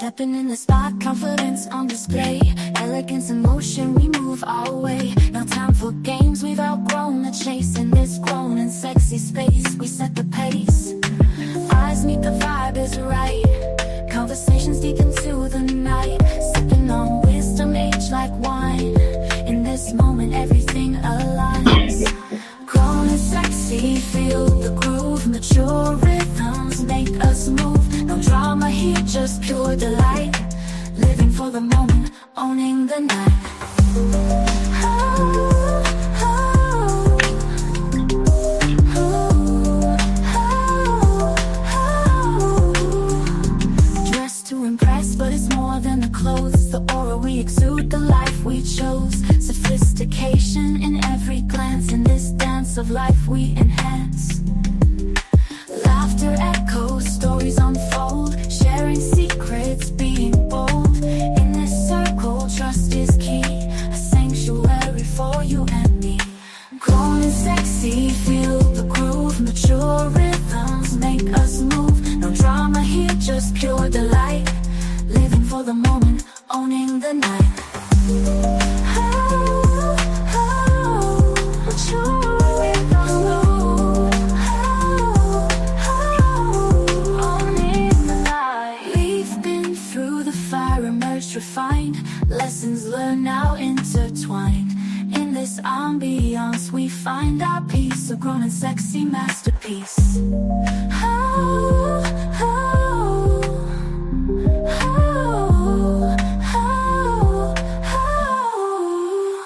Stepping in the spot, confidence on display. Elegance and motion, we move our way. No time for games, we've outgrown the chase. In this grown and sexy space, we set the pace. Eyes meet, the vibe is right. Conversations deep into the night. Sipping on wisdom, age like wine. In this moment, everything aligns. Grown and sexy, feel the groove. Mature rhythms make us move. No drama here, just pure delight. Living for the moment, owning the night. Oh, oh, oh, oh, oh. Dressed to impress, but it's more than the clothes. The aura we exude, the life we chose. Sophistication in every glance. In this dance of life we enhance. Laughter echoes, stories unfold. Sharing secrets, being bold. In this circle, trust is key. A sanctuary for you and me. Grown and sexy, feel the groove. Mature rhythms make us move. No drama here, just pure delight. Living for the moment, owning the night. Refined, lessons learned now intertwined. In this ambiance we find our peace. A grown and sexy masterpiece. Oh, oh, oh, oh, oh.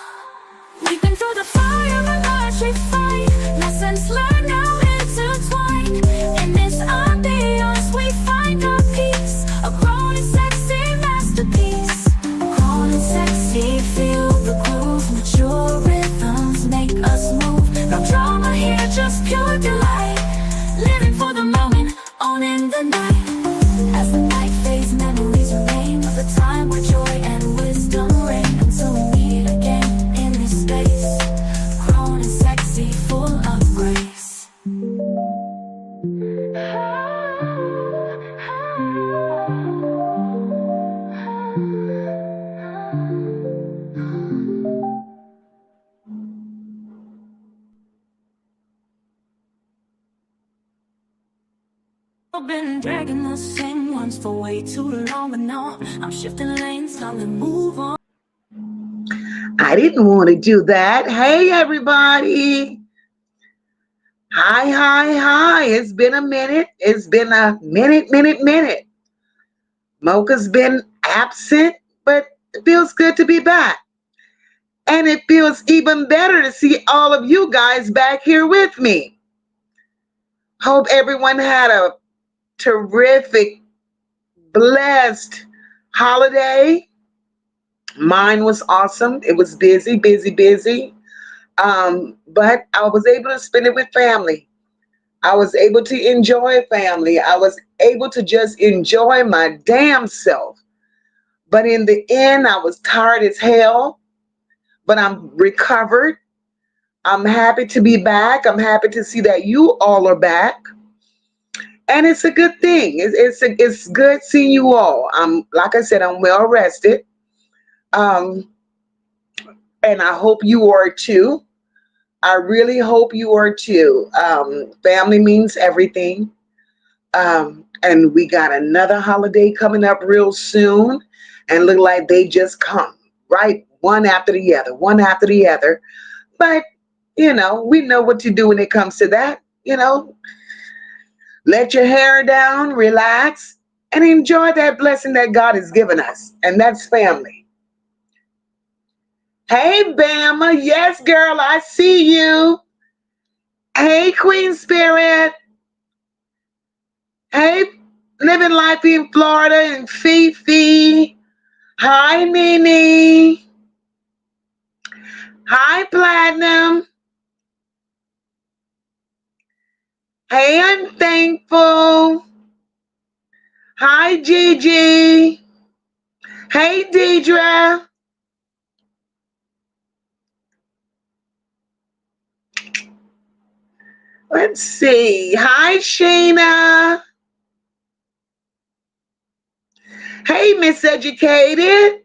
We've been through the fire and life refined. Lessons learned now intertwined. In this ambiance we find our peace. A grown and sexy masterpiece. Grown and sexy, feel the groove. Mature rhythms make us move. No drama here, just pure delight. Living for the moment, owning the night. As the night fades, memories remain of the time where joy and wisdom reign. Until we meet again in this space. Grown and sexy, full of grace. I've been dragging the same ones for way too long, but now I'm shifting lanes, time to move on. I didn't want to do that. Hey, everybody. Hi, hi, hi. It's been a minute. It's been a minute. Mocha's been absent, but it feels good to be back. And it feels even better to see all of you guys back here with me. Hope everyone had a terrific, blessed holiday. Mine was awesome. It was busy. But I was able to spend it with family. I was able to enjoy family. I was able to just enjoy my damn self. But in the end, I was tired as hell. But I'm recovered. I'm happy to be back. I'm happy to see that you all are back. And it's a good thing. It's good seeing you all. Like I said, I'm well rested. And I hope you are too. I really hope you are too. Family means everything. And we got another holiday coming up real soon. And look like they just come, right? One after the other. But, we know what to do when it comes to that. Let your hair down, relax, and enjoy that blessing that God has given us. And that's family. Hey, Bama. Yes, girl, I see you. Hey, Queen Spirit. Hey, living life in Florida and Fifi. Hi, Nene. Hi, Platinum. Hey, I'm thankful. Hi, Gigi. Hey, Deidre. Let's see. Hi, Sheena. Hey, Miss Educated.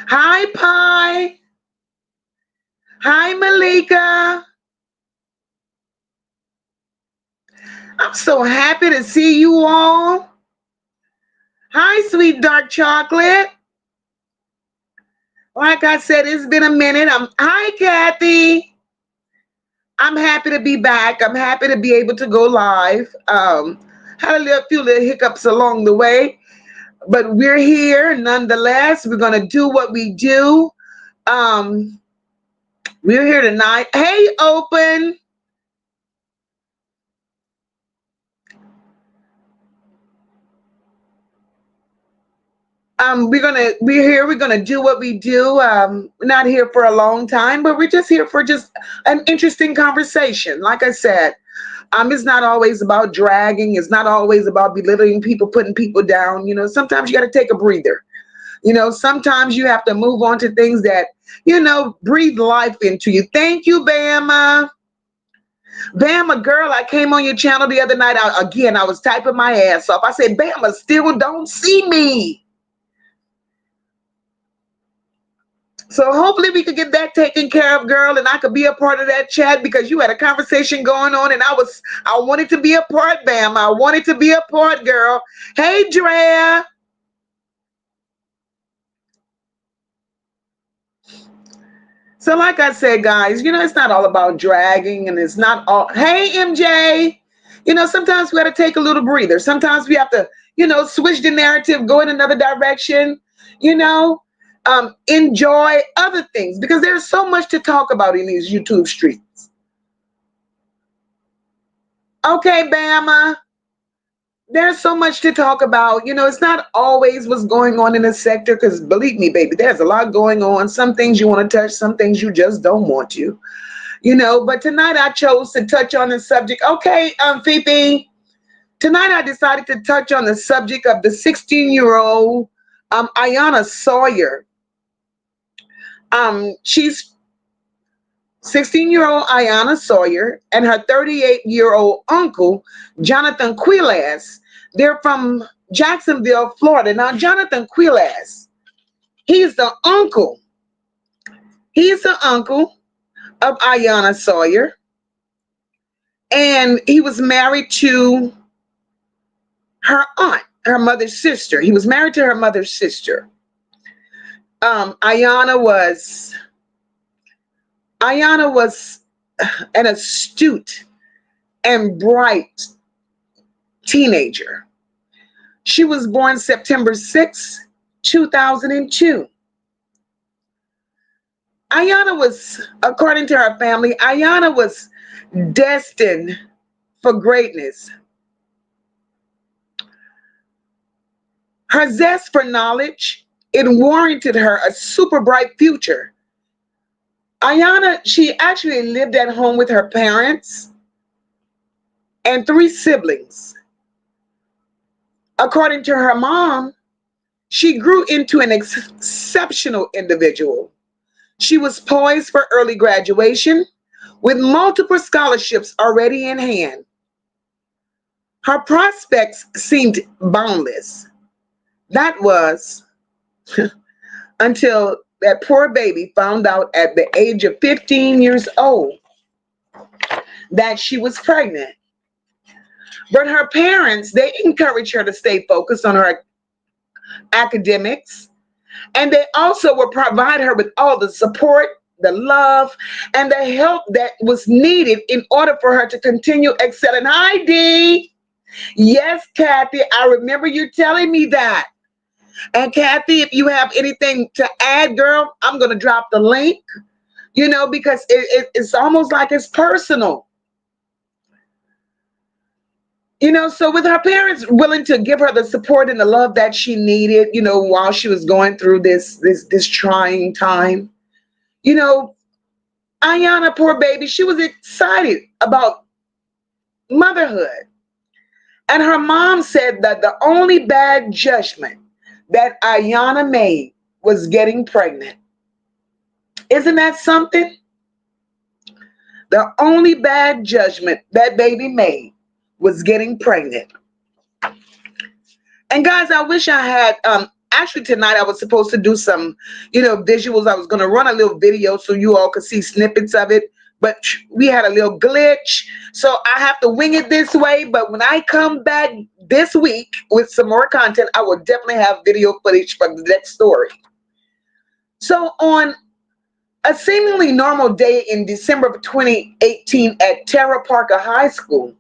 Hi, Pie. Hi, Malika. I'm so happy to see you all. Hi, sweet dark chocolate. Like I said, it's been a minute. Hi, Kathy. I'm happy to be back. I'm happy to be able to go live. Had few little hiccups along the way, but we're here nonetheless. We're gonna do what we do. Um, we're here tonight. Hey, Open. We're here. We're gonna do what we do. We're not here for a long time, but we're just here for just an interesting conversation. Like I said, it's not always about dragging. It's not always about belittling people, putting people down. Sometimes you got to take a breather. Sometimes you have to move on to things that breathe life into you. Thank you, Bama. Bama, girl, I came on your channel the other night. I was typing my ass off. I said, Bama still don't see me. So hopefully we could get that taken care of, girl, and I could be a part of that chat because you had a conversation going on and I wanted to be a part, Bam. I wanted to be a part, girl. Hey, Drea. So like I said, guys, it's not all about dragging and it's not all, hey, MJ. Sometimes we got to take a little breather. Sometimes we have to, switch the narrative, go in another direction, you know, enjoy other things because there's so much to talk about in these YouTube streets. Okay, Bama. There's so much to talk about. It's not always what's going on in the sector because believe me, baby, there's a lot going on. Some things you want to touch, some things you just don't want to. But tonight I chose to touch on the subject. Okay, Fifi. Tonight I decided to touch on the subject of the 16-year-old Iyana Sawyer. She's 16-year-old Iyana Sawyer and her 38-year-old uncle, Johnathan Quiles. They're from Jacksonville, Florida. Now, Johnathan Quiles, he's the uncle. He's the uncle of Iyana Sawyer. And he was married to her aunt, her mother's sister. He was married to her mother's sister. Iyana was an astute and bright teenager. She was born September 6, 2002. Iyana was, according to her family, Iyana was destined for greatness. Her zest for knowledge, it warranted her a super bright future. Iyana, she actually lived at home with her parents and 3 siblings. According to her mom, she grew into an exceptional individual. She was poised for early graduation with multiple scholarships already in hand. Her prospects seemed boundless. That was until that poor baby found out at the age of 15 years old that she was pregnant. But her parents, they encouraged her to stay focused on her academics, and they also would provide her with all the support, the love, and the help that was needed in order for her to continue excelling. Hi, Dee. Yes, Kathy, I remember you telling me that. And Kathy, if you have anything to add, girl, I'm going to drop the link, because it's almost like it's personal. So with her parents willing to give her the support and the love that she needed, while she was going through this trying time, Iyana, poor baby, she was excited about motherhood. And her mom said that the only bad judgment that Iyana made was getting pregnant. Isn't that something? The only bad judgment that baby made was getting pregnant. And guys, I wish I had actually tonight I was supposed to do some, visuals. I was going to run a little video so you all could see snippets of it, but we had a little glitch. So I have to wing it this way, but when I come back this week with some more content, I will definitely have video footage from the next story. So on a seemingly normal day in December of 2018 at Terra Parker High School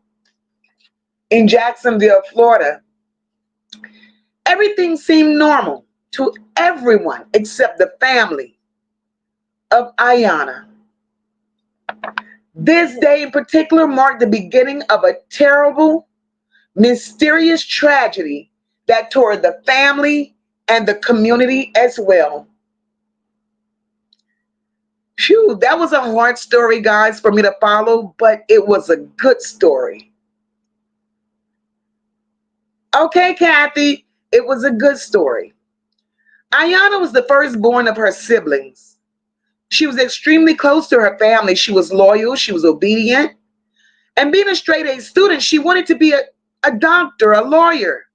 in Jacksonville, Florida, everything seemed normal to everyone except the family of Iyana. This day in particular marked the beginning of a terrible, mysterious tragedy that tore the family and the community as well. Phew, that was a hard story, guys, for me to follow, but it was a good story. Okay, Kathy, it was a good story. Iyana was the firstborn of her siblings. She was extremely close to her family. She was loyal, she was obedient, and being a straight A student, she wanted to be a doctor, a lawyer.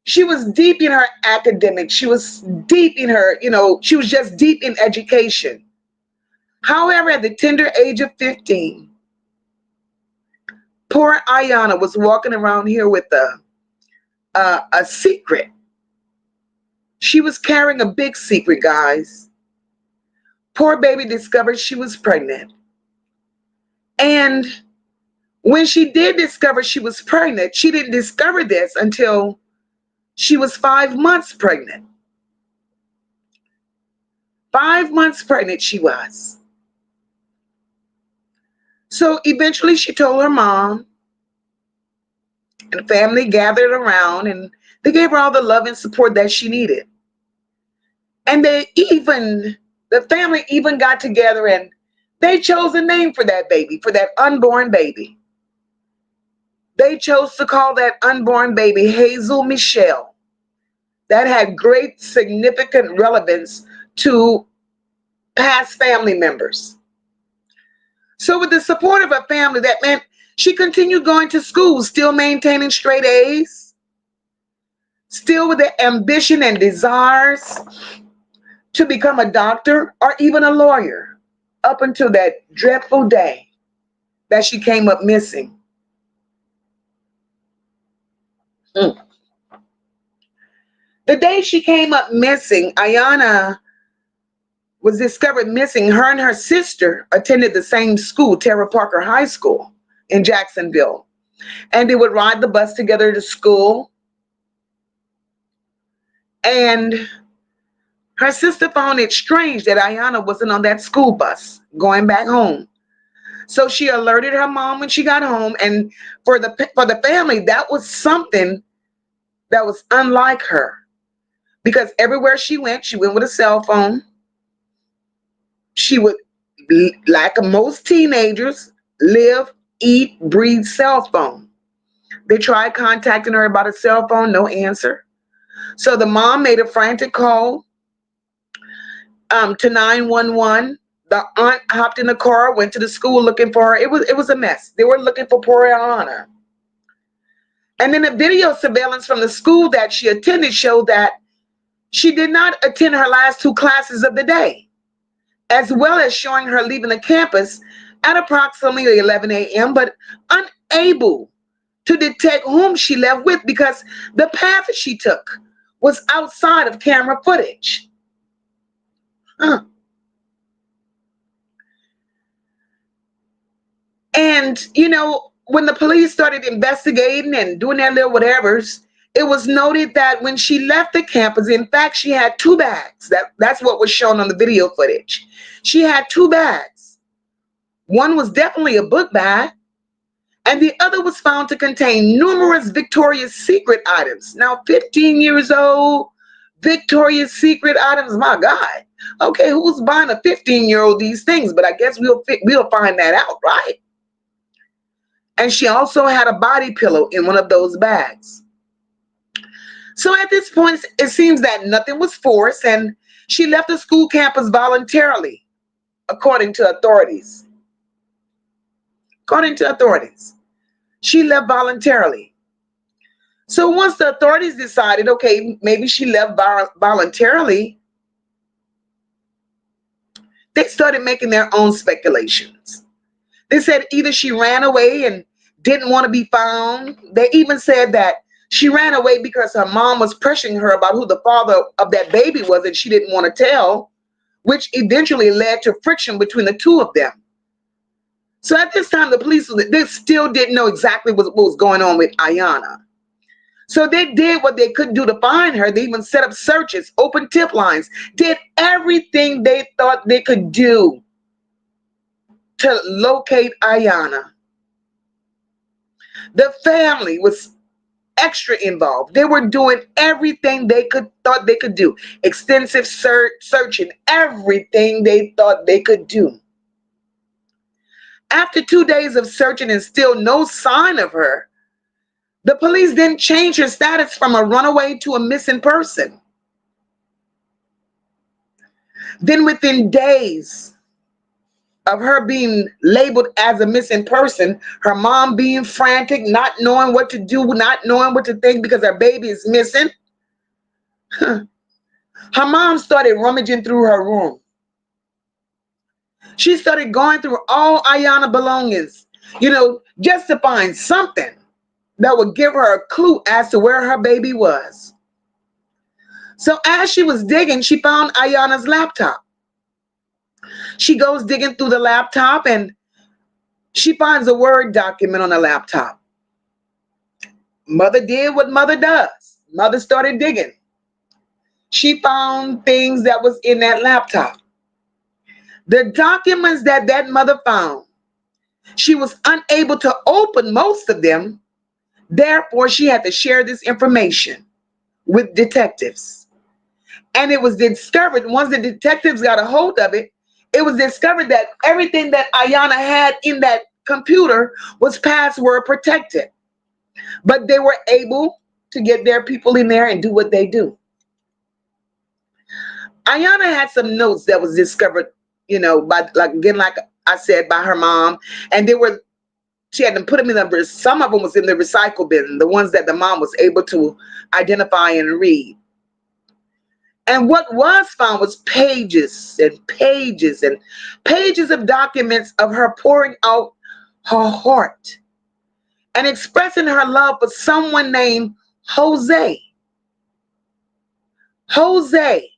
She was deep in her academics. She was deep in her, she was just deep in education. However, at the tender age of 15, poor Iyana was walking around here with a secret. She was carrying a big secret, guys. Poor baby discovered she was pregnant. And when she did discover she was pregnant, she didn't discover this until she was 5 months pregnant. 5 months pregnant she was. So eventually she told her mom, and the family gathered around and they gave her all the love and support that she needed. And the family even got together and they chose a name for that baby, for that unborn baby. They chose to call that unborn baby Hazel Michelle. That had great significant relevance to past family members. So with the support of her family, that meant she continued going to school, still maintaining straight A's, still with the ambition and desires to become a doctor or even a lawyer, up until that dreadful day that she came up missing. Mm. The day she came up missing, Iyana was discovered missing. Her and her sister attended the same school, Terra Parker High School in Jacksonville. And they would ride the bus together to school. And her sister found it strange that Iyana wasn't on that school bus going back home. So she alerted her mom when she got home. And for the family, that was something that was unlike her. Because everywhere she went with a cell phone. She would, like most teenagers, live, eat, breathe cell phone. They tried contacting her about a cell phone, no answer. So the mom made a frantic call to 911. The aunt hopped in the car, went to the school looking for her. It was a mess. They were looking for poor Iyana. And then the video surveillance from the school that she attended showed that she did not attend her last 2 classes of the day, as well as showing her leaving the campus at approximately 11 a.m., but unable to detect whom she left with because the path she took was outside of camera footage. And, when the police started investigating and doing their little whatevers, it was noted that when she left the campus, in fact, she had 2 bags. That's what was shown on the video footage. She had 2 bags. One was definitely a book bag, and the other was found to contain numerous Victoria's Secret items. Now, 15 years old, Victoria's Secret items, my God. Okay, who's buying a 15-year-old these things? But I guess we'll find that out, right? And she also had a body pillow in one of those bags. So at this point, it seems that nothing was forced, and she left the school campus voluntarily, according to authorities. According to authorities, she left voluntarily. So once the authorities decided, okay, maybe she left voluntarily, they started making their own speculations. They said either she ran away and didn't want to be found. They even said that she ran away because her mom was pressuring her about who the father of that baby was and she didn't want to tell, which eventually led to friction between the two of them. So at this time, the police, they still didn't know exactly what was going on with Iyana. So they did what they could do to find her. They even set up searches, open tip lines, did everything they thought they could do to locate Iyana. The family was extra involved. They were doing everything they thought they could do. Extensive searching, everything they thought they could do. After 2 days of searching and still no sign of her, the police then changed her status from a runaway to a missing person. Then within days of her being labeled as a missing person, her mom being frantic, not knowing what to do, not knowing what to think because her baby is missing, her mom started rummaging through her room. She started going through all Iyana belongings, just to find something that would give her a clue as to where her baby was. So as she was digging, she found Iyana's laptop. She goes digging through the laptop and she finds a Word document on the laptop. Mother did what mother does. Mother started digging. She found things that was in that laptop. The documents that mother found, she was unable to open most of them. Therefore, she had to share this information with detectives. And it was discovered, once the detectives got a hold of it, it was discovered that everything that Iyana had in that computer was password protected. But they were able to get their people in there and do what they do. Iyana had some notes that was discovered, by like I said, by her mom. And she had to put them in some of them was in the recycle bin, the ones that the mom was able to identify and read. And what was found was pages and pages and pages of documents of her pouring out her heart and expressing her love for someone named Jose. Jose.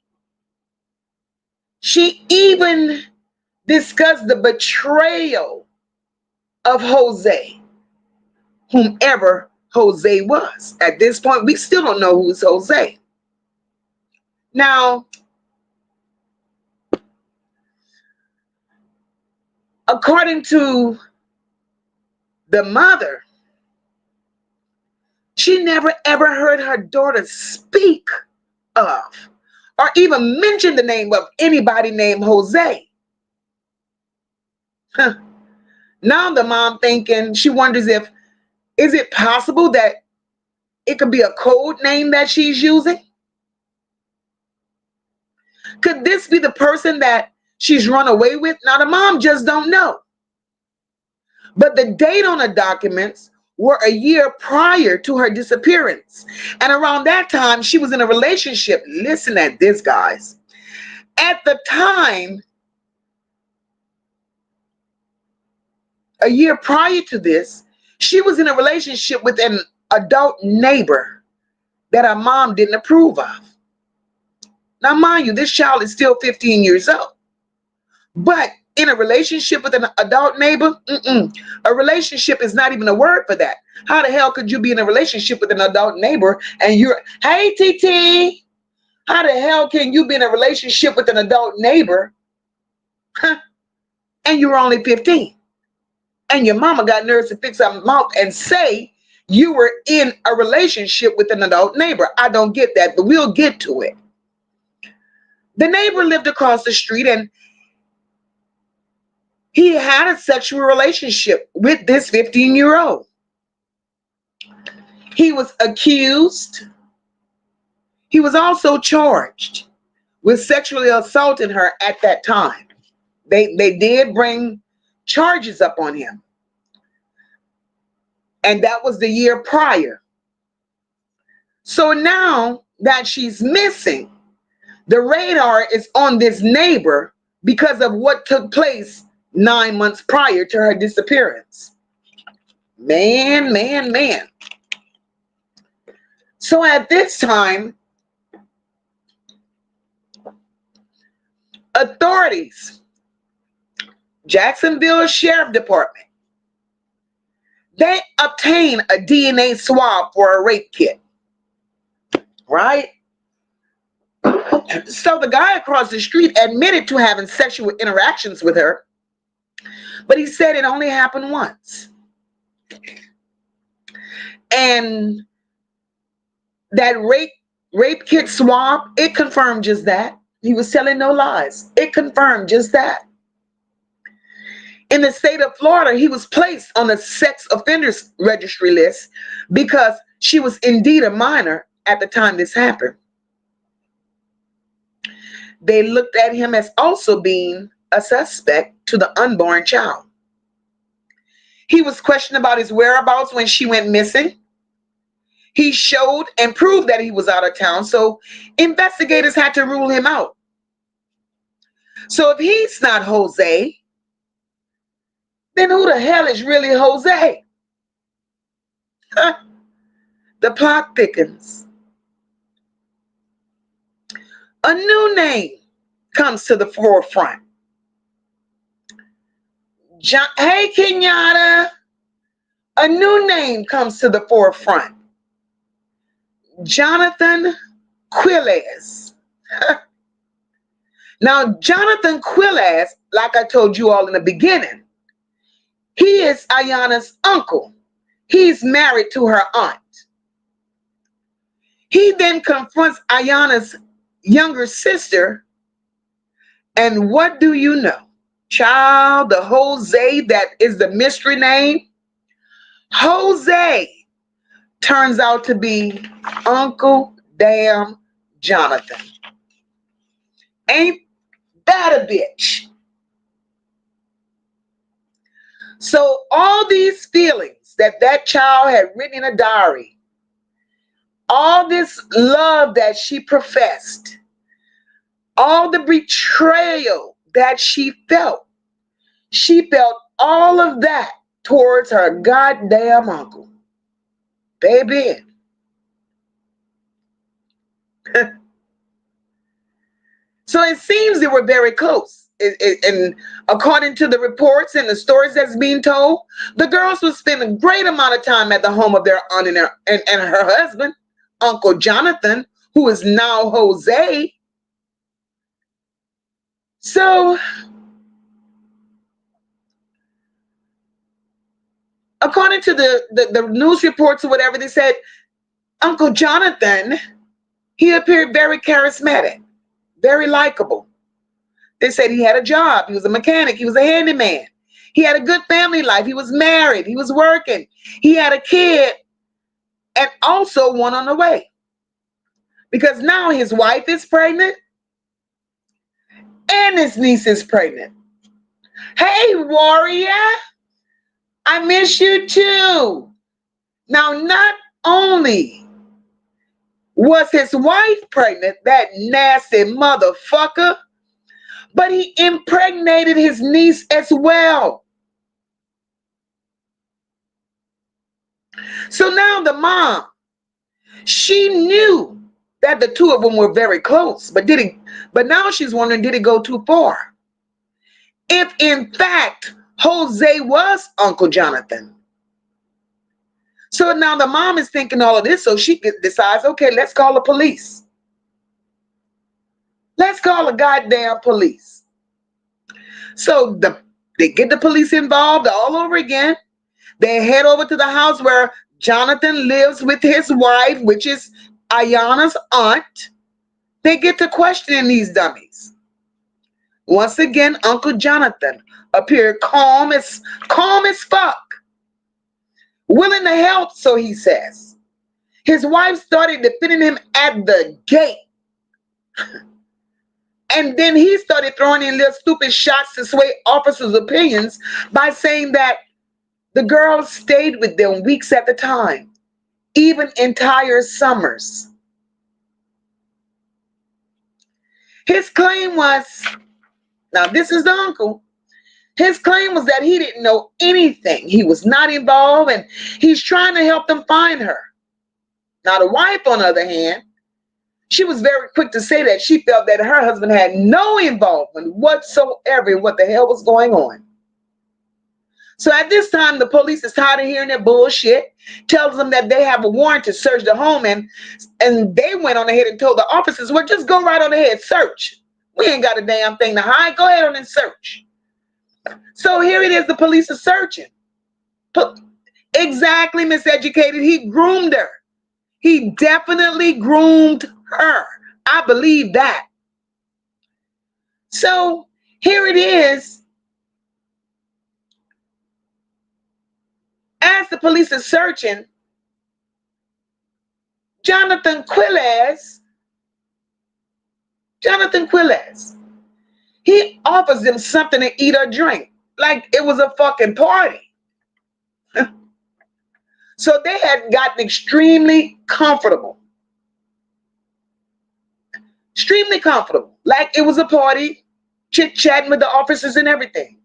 She even discussed the betrayal of Jose, whomever Jose was. At this point, we still don't know who's Jose. Now, according to the mother, she never ever heard her daughter speak of or even mention the name of anybody named Jose. Now the mom thinking, she wonders is it possible that it could be a code name that she's using? Could this be the person that she's run away with? Now the mom just don't know. But the date on the documents were a year prior to her disappearance. And around that time, she was in a relationship. Listen at this, guys. At the time, a year prior to this, she was in a relationship with an adult neighbor that her mom didn't approve of. Now, mind you, this child is still 15 years old. But in a relationship with an adult neighbor, a relationship is not even a word for that. How the hell could you be in a relationship with an adult neighbor and you're, hey, TT, how the hell can you be in a relationship with an adult neighbor and you're only 15? And your mama got nerves to fix her mouth and say you were in a relationship with an adult neighbor. I don't get that, but we'll get to it. The neighbor lived across the street and he had a sexual relationship with this 15-year-old. He was accused. He was also charged with sexually assaulting her at that time. They did bring charges up on him. And that was the year prior. So now that she's missing, the radar is on this neighbor because of what took place 9 months prior to her disappearance. Man, man, man. So at this time, authorities, Jacksonville Sheriff Department, they obtain a DNA swab for a rape kit, right? So the guy across the street admitted to having sexual interactions with her, but he said it only happened once. And that rape kit swab, it confirmed just that. He was telling no lies. It confirmed just that. In the state of Florida, he was placed on the sex offenders registry list because she was indeed a minor at the time this happened. They looked at him as also being a suspect to the unborn child. He was questioned about his whereabouts when she went missing. He showed and proved that he was out of town, so investigators had to rule him out. So if he's not Jose, then who the hell is really Jose? The plot thickens. A new name comes to the forefront. Hey, Kenyatta. A new name comes to the forefront. Johnathan Quiles. Now, Johnathan Quiles, like I told you all in the beginning, he is Iyana's uncle. He's married to her aunt. He then confronts Iyana's younger sister, and what do you know? Child, the Jose that is the mystery name, Jose turns out to be Uncle Damn Johnathan. Ain't that a bitch? So all these feelings that child had written in a diary, all this love that she professed, all the betrayal that she felt all of that towards her goddamn uncle. Baby. So it seems they were very close. And according to the reports and the stories that's being told, the girls would spend a great amount of time at the home of their aunt and her husband, Uncle Johnathan, who is now Jose. So, according to the news reports or whatever, they said Uncle Johnathan, he appeared very charismatic, very likable. They said he had a job. He was a mechanic. He was a handyman. He had a good family life. He was married. He was working. He had a kid and also one on the way. Because now his wife is pregnant and his niece is pregnant. Hey, warrior, I miss you too. Now, not only was his wife pregnant, that nasty motherfucker, but he impregnated his niece as well. So now the mom, she knew that the two of them were very close, but now she's wondering, did it go too far? If in fact Jose was Uncle Johnathan. So now the mom is thinking all of this, so she decides, okay, let's call the police. Let's call the goddamn police. So they get the police involved all over again. They head over to the house where Johnathan lives with his wife, which is Iyana's aunt. They get to questioning these dummies. Once again, Uncle Johnathan appeared calm as fuck, willing to help, so he says. His wife started defending him at the gate. And then he started throwing in little stupid shots to sway officers' opinions by saying that the girl stayed with them weeks at a time even entire summers. His claim was, now this is the uncle, his claim was that he didn't know anything. He was not involved and he's trying to help them find her. Now the wife, on the other hand, she was very quick to say that she felt that her husband had no involvement whatsoever in what the hell was going on. So at this time, the police is tired of hearing that bullshit, tells them that they have a warrant to search the home, and they went on ahead and told the officers, well, just go right on ahead, search. We ain't got a damn thing to hide. Go ahead on and search. So here it is, the police are searching. Exactly, Miseducated. He groomed her. He definitely groomed her. I believe that. So here it is. As the police are searching, Johnathan Quiles, he offers them something to eat or drink, like it was a fucking party. So they had gotten extremely comfortable. Extremely comfortable. Like it was a party, chit-chatting with the officers and everything.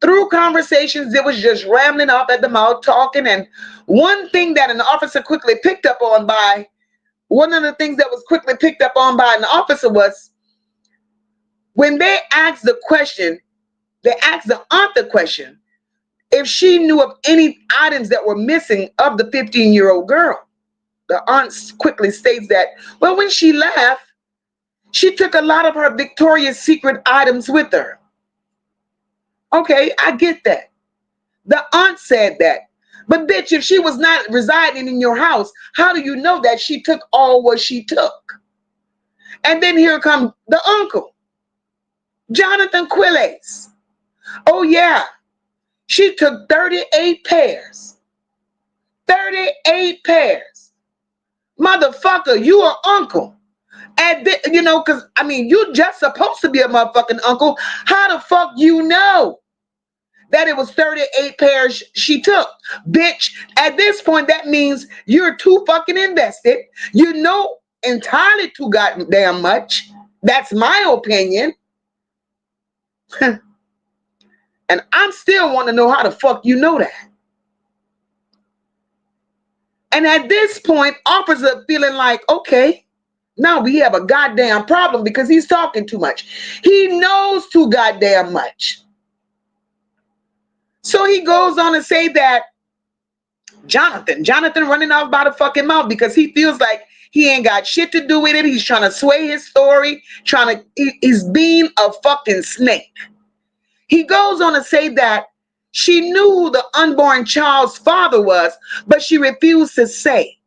Through conversations, it was just rambling off at the mouth, talking. And one thing that an officer quickly picked up on by, one of the things that was quickly picked up on by an officer was when they asked the question, they asked the aunt the question, if she knew of any items that were missing of the 15-year-old girl. The aunt quickly states that, well, when she left, she took a lot of her Victoria's Secret items with her. Okay, I get that. The aunt said that. But bitch, if she was not residing in your house, how do you know that she took all what she took? And then here comes the uncle, Johnathan Quiles. Oh yeah, she took 38 pairs. 38 pairs. Motherfucker, you are uncle. And you know, because I mean, you just supposed to be a motherfucking uncle. How the fuck you know that it was 38 pairs she took? Bitch, at this point, that means you're too fucking invested. You know entirely too goddamn much. That's my opinion. And I'm still want to know how the fuck you know that. And at this point, officer feeling like, okay, now we have a goddamn problem because he's talking too much. He knows too goddamn much. So he goes on to say that Johnathan running off by the fucking mouth because he feels like he ain't got shit to do with it. He's trying to sway his story, he's being a fucking snake. He goes on to say that she knew who the unborn child's father was, but she refused to say.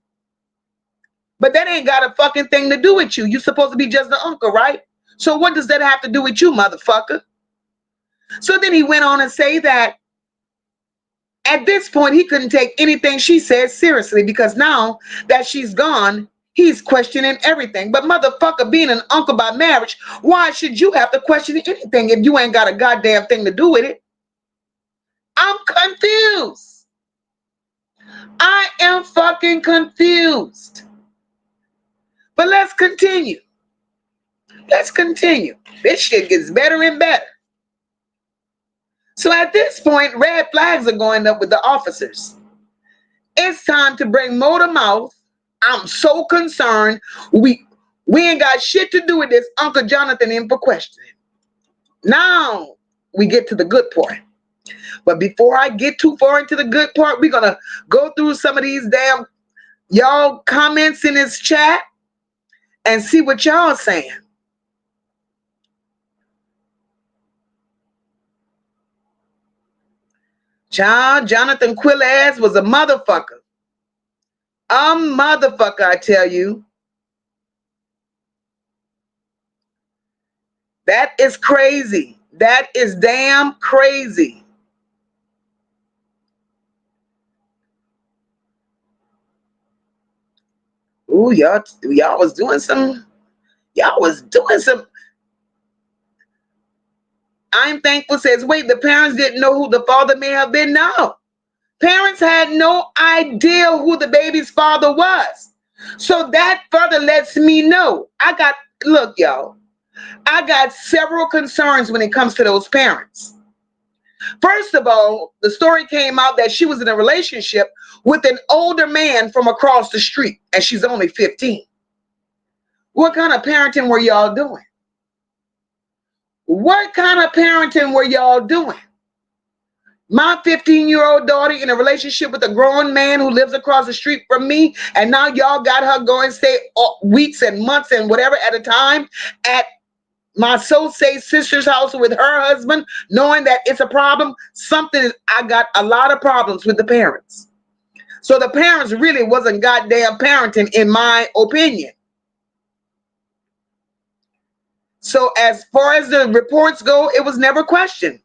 But that ain't got a fucking thing to do with you. You're supposed to be just the uncle, right? So what does that have to do with you, motherfucker? So then he went on to say that at this point, he couldn't take anything she said seriously because now that she's gone, he's questioning everything. But motherfucker, being an uncle by marriage, why should you have to question anything if you ain't got a goddamn thing to do with it? I'm confused. I am fucking confused. But let's continue. Let's continue. This shit gets better and better. So at this point, red flags are going up with the officers. It's time to bring Mo to mouth. I'm so concerned. We ain't got shit to do with this Uncle Johnathan in for questioning. Now we get to the good part. But before I get too far into the good part, we're going to go through some of these damn y'all comments in this chat and see what y'all saying. Child, Johnathan Quiles was a motherfucker. A motherfucker, I tell you. That is crazy. That is damn crazy. Ooh, y'all was doing some. Y'all was doing some. I'm thankful says, wait, the parents didn't know who the father may have been now. Parents had no idea who the baby's father was. So that further lets me know. Look, y'all, I got several concerns when it comes to those parents. First of all, the story came out that she was in a relationship with an older man from across the street, and she's only 15. What kind of parenting were y'all doing? What kind of parenting were y'all doing? My 15-year-old daughter in a relationship with a grown man who lives across the street from me, and now y'all got her going stay weeks and months and whatever at a time at my so-say sister's house with her husband, knowing that it's a problem. I got a lot of problems with the parents. So the parents really wasn't goddamn parenting, in my opinion. So as far as the reports go, it was never questioned.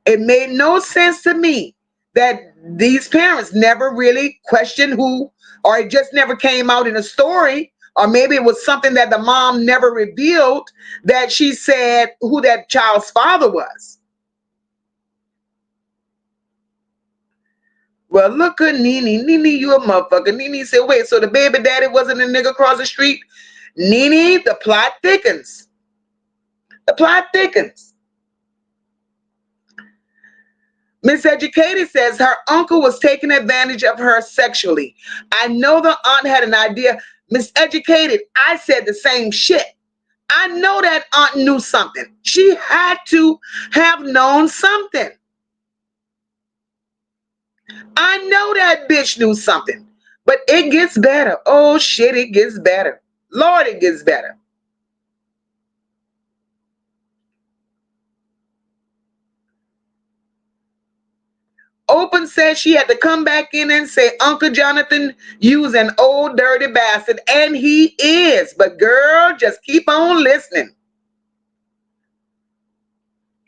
It made no sense to me that these parents never really questioned who, or it just never came out in a story, or maybe it was something that the mom never revealed, that she said who that child's father was. Well, look at Nene. Nene, you a motherfucker. Nene said, wait, so the baby daddy wasn't a nigga across the street? Nene, the plot thickens. The plot thickens. Miseducated says her uncle was taking advantage of her sexually. I know the aunt had an idea. Miseducated, I said the same shit. I know that aunt knew something. She had to have known something. I know that bitch knew something. But it gets better. Oh shit, it gets better. Lord, it gets better. Open said she had to come back in and say, Uncle Johnathan, you's an old dirty bastard. And he is. But girl, just keep on listening.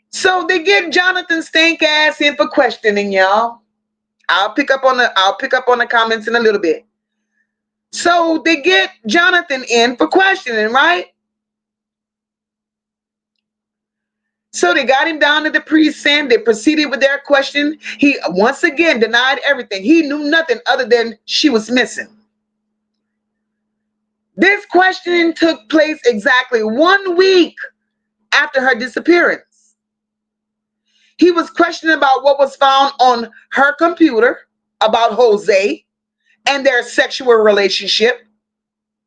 So they get Johnathan's stank ass in for questioning, y'all. I'll pick up on the comments in a little bit. So they get Johnathan in for questioning, right? So they got him down to the precinct. They proceeded with their question. He once again denied everything. He knew nothing other than she was missing. This questioning took place exactly 1 week after her disappearance. He was questioning about what was found on her computer about Jose and their sexual relationship.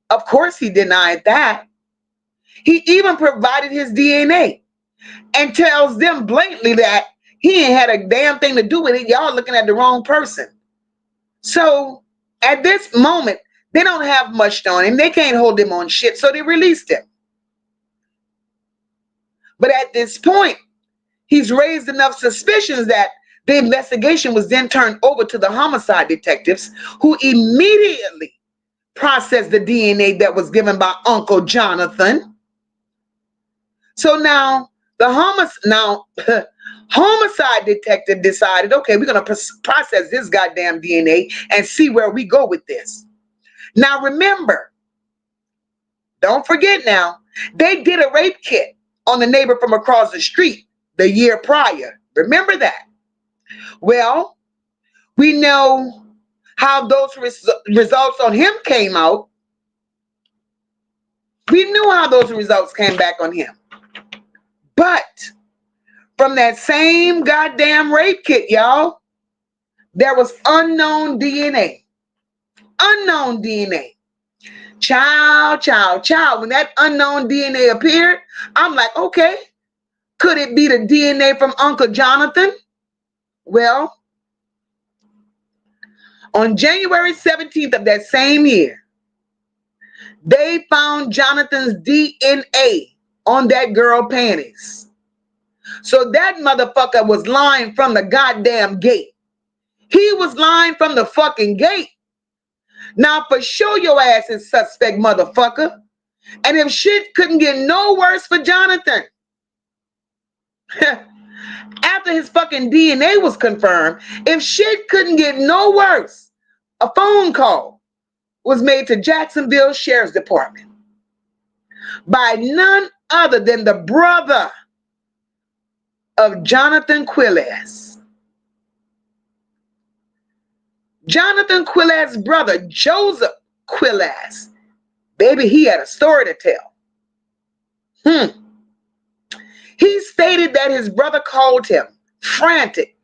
Of course, he denied that. He even provided his DNA and tells them blatantly that he ain't had a damn thing to do with it. Y'all looking at the wrong person. So at this moment, they don't have much on him. They can't hold him on shit, so they released him. But at this point, he's raised enough suspicions that the investigation was then turned over to the homicide detectives, who immediately processed the DNA that was given by Uncle Johnathan. So now the homicide detective decided, okay, we're going to process this goddamn DNA and see where we go with this. Now remember, don't forget now, they did a rape kit on the neighbor from across the street the year prior. Remember that? Well, we know how those results on him came out. We knew how those results came back on him. But from that same goddamn rape kit, y'all, there was unknown DNA. Unknown DNA. Child. When that unknown DNA appeared, I'm like, okay, could it be the DNA from Uncle Johnathan? Well, on January 17th of that same year, they found Johnathan's DNA on that girl panties. So that motherfucker was lying from the goddamn gate. He was lying from the fucking gate. Now for sure your ass is suspect, motherfucker. And if shit couldn't get no worse for Johnathan, after his fucking DNA was confirmed, if shit couldn't get no worse, a phone call was made to Jacksonville Sheriff's Department by none other than the brother of Johnathan Quiles. Johnathan Quiles' brother, Joseph Quiles, baby, he had a story to tell. He stated that his brother called him frantic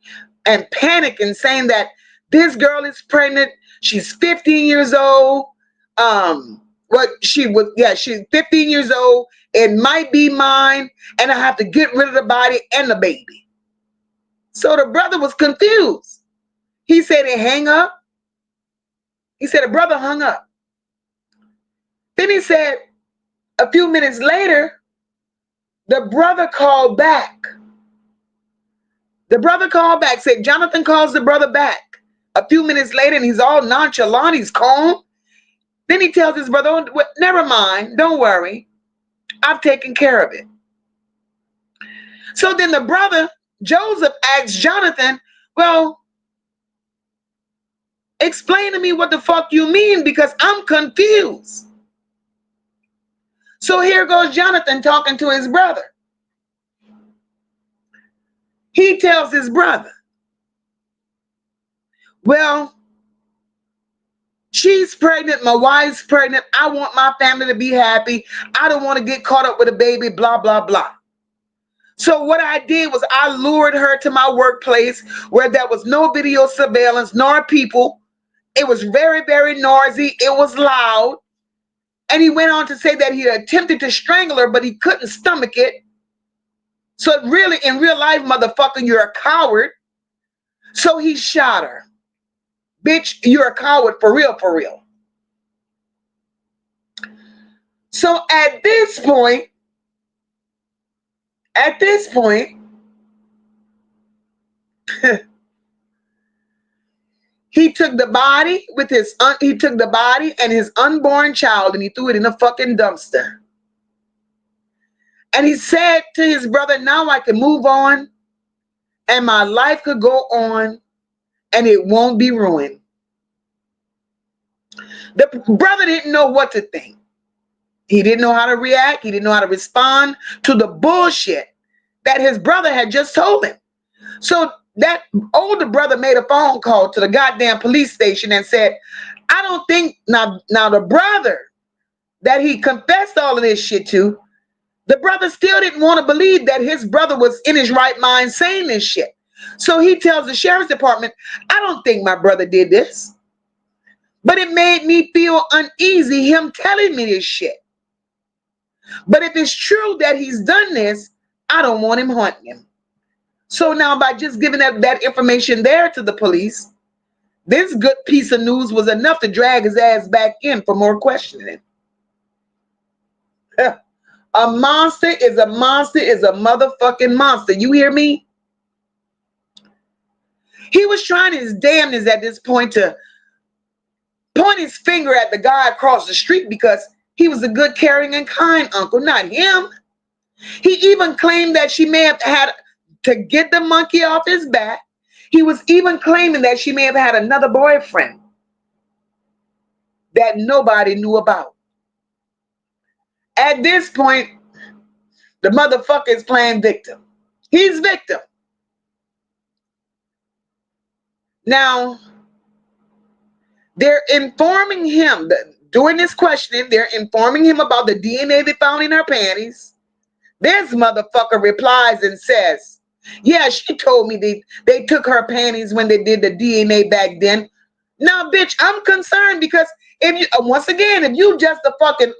and panicking, saying that this girl is pregnant. She's 15 years old. She's 15 years old. It might be mine, and I have to get rid of the body and the baby. So the brother was confused. He said he hang up. He said the brother hung up. Then he said a few minutes later, the brother called back. The brother called back, said Johnathan calls the brother back. A few minutes later, and he's all nonchalant, he's calm. Then he tells his brother, oh, never mind, don't worry. I've taken care of it. So then the brother, Joseph, asks Johnathan, well, explain to me what the fuck you mean, because I'm confused. So here goes Johnathan talking to his brother. He tells his brother, well, she's pregnant, my wife's pregnant, I want my family to be happy, I don't want to get caught up with a baby, blah, blah, blah. So what I did was I lured her to my workplace where there was no video surveillance nor people. It was very, very noisy. It was loud. And he went on to say that he attempted to strangle her, but he couldn't stomach it. So really, in real life, motherfucker, you're a coward. So he shot her. Bitch, you're a coward for real, for real. So at this point, he took the body and his unborn child and he threw it in a fucking dumpster. And he said to his brother, now I can move on and my life could go on and it won't be ruined. The brother didn't know what to think. He didn't know how to react. He didn't know how to respond to the bullshit that his brother had just told him. So that older brother made a phone call to the goddamn police station and said, I don't think, now the brother that he confessed all of this shit to, the brother still didn't want to believe that his brother was in his right mind saying this shit. So he tells the sheriff's department, I don't think my brother did this. But it made me feel uneasy him telling me this shit. But if it's true that he's done this, I don't want him hunting him. So now by just giving that information there to the police, this good piece of news was enough to drag his ass back in for more questioning. A monster is a motherfucking monster. You hear me? He was trying his damnedest at this point to point his finger at the guy across the street because he was a good, caring, and kind uncle, not him. He even claimed that she may have had to get the monkey off his back. He was even claiming that she may have had another boyfriend that nobody knew about. At this point, the motherfucker is playing victim. He's victim. Now, they're informing him that during this questioning, they're informing him about the DNA they found in her panties. This motherfucker replies and says, yeah, she told me they took her panties when they did the DNA back then. Now, bitch, I'm concerned because if you just a fucking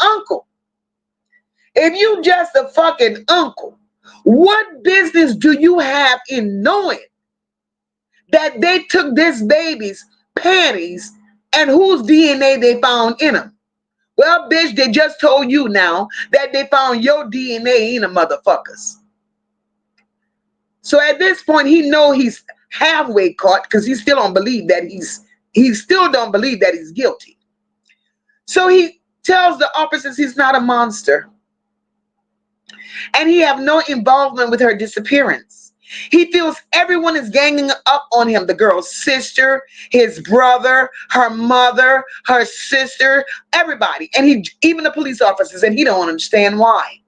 uncle, what business do you have in knowing that they took this baby's panties and whose DNA they found in them? Well, bitch, they just told you now that they found your DNA in the motherfuckers. So at this point, he know he's halfway caught because he still don't believe that he's guilty. So he tells the officers he's not a monster. And he have no involvement with her disappearance. He feels everyone is ganging up on him. The girl's sister, his brother, her mother, her sister, everybody. And even the police officers, and he don't understand why.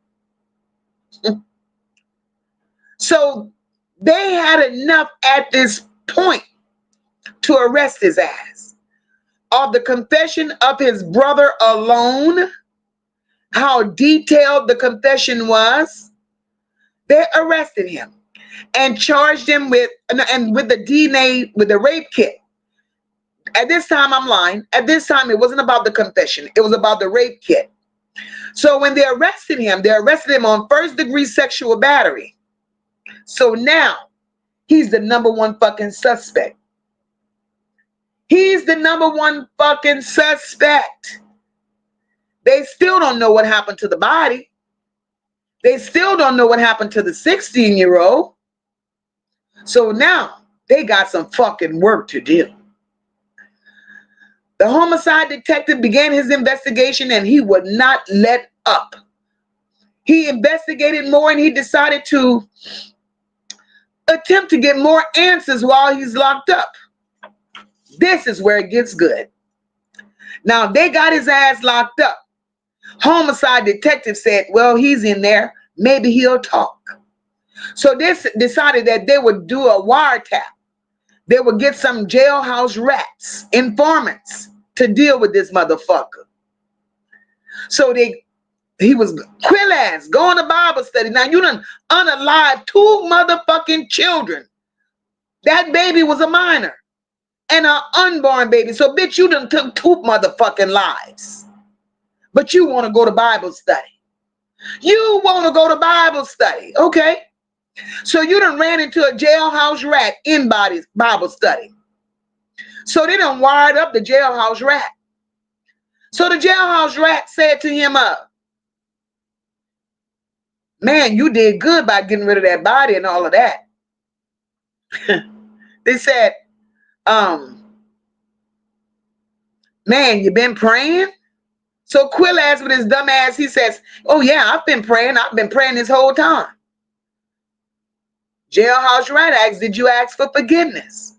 So They had enough at this point to arrest his ass. Of the confession of his brother alone, how detailed the confession was, they arrested him and charged him with and with the DNA, with the rape kit. At this time, I'm lying. At this time, it wasn't about the confession. It was about the rape kit. So when they arrested him on first-degree sexual battery. So now, he's the number one fucking suspect. He's the number one fucking suspect. They still don't know what happened to the body. They still don't know what happened to the 16-year-old. So now, they got some fucking work to do. The homicide detective began his investigation and he would not let up. He investigated more and he decided to attempt to get more answers while he's locked up. This is where it gets good. Now, they got his ass locked up. Homicide detective said, well, he's in there. Maybe he'll talk. So they decided that they would do a wiretap. They would get some jailhouse rats, informants, to deal with this motherfucker. So he was Quiles going to Bible study. Now you done unalived 2 motherfucking children. That baby was a minor and an unborn baby. So bitch, you done took 2 motherfucking lives. But you want to go to Bible study. You want to go to Bible study. Okay. So you done ran into a jailhouse rat in Bible study. So they done wired up the jailhouse rat. So the jailhouse rat said to him, man, you did good by getting rid of that body and all of that. They said, man, you been praying? So Quiles with his dumb ass, he says, oh yeah, I've been praying. I've been praying this whole time. Jailhouse rat asks, did you ask for forgiveness?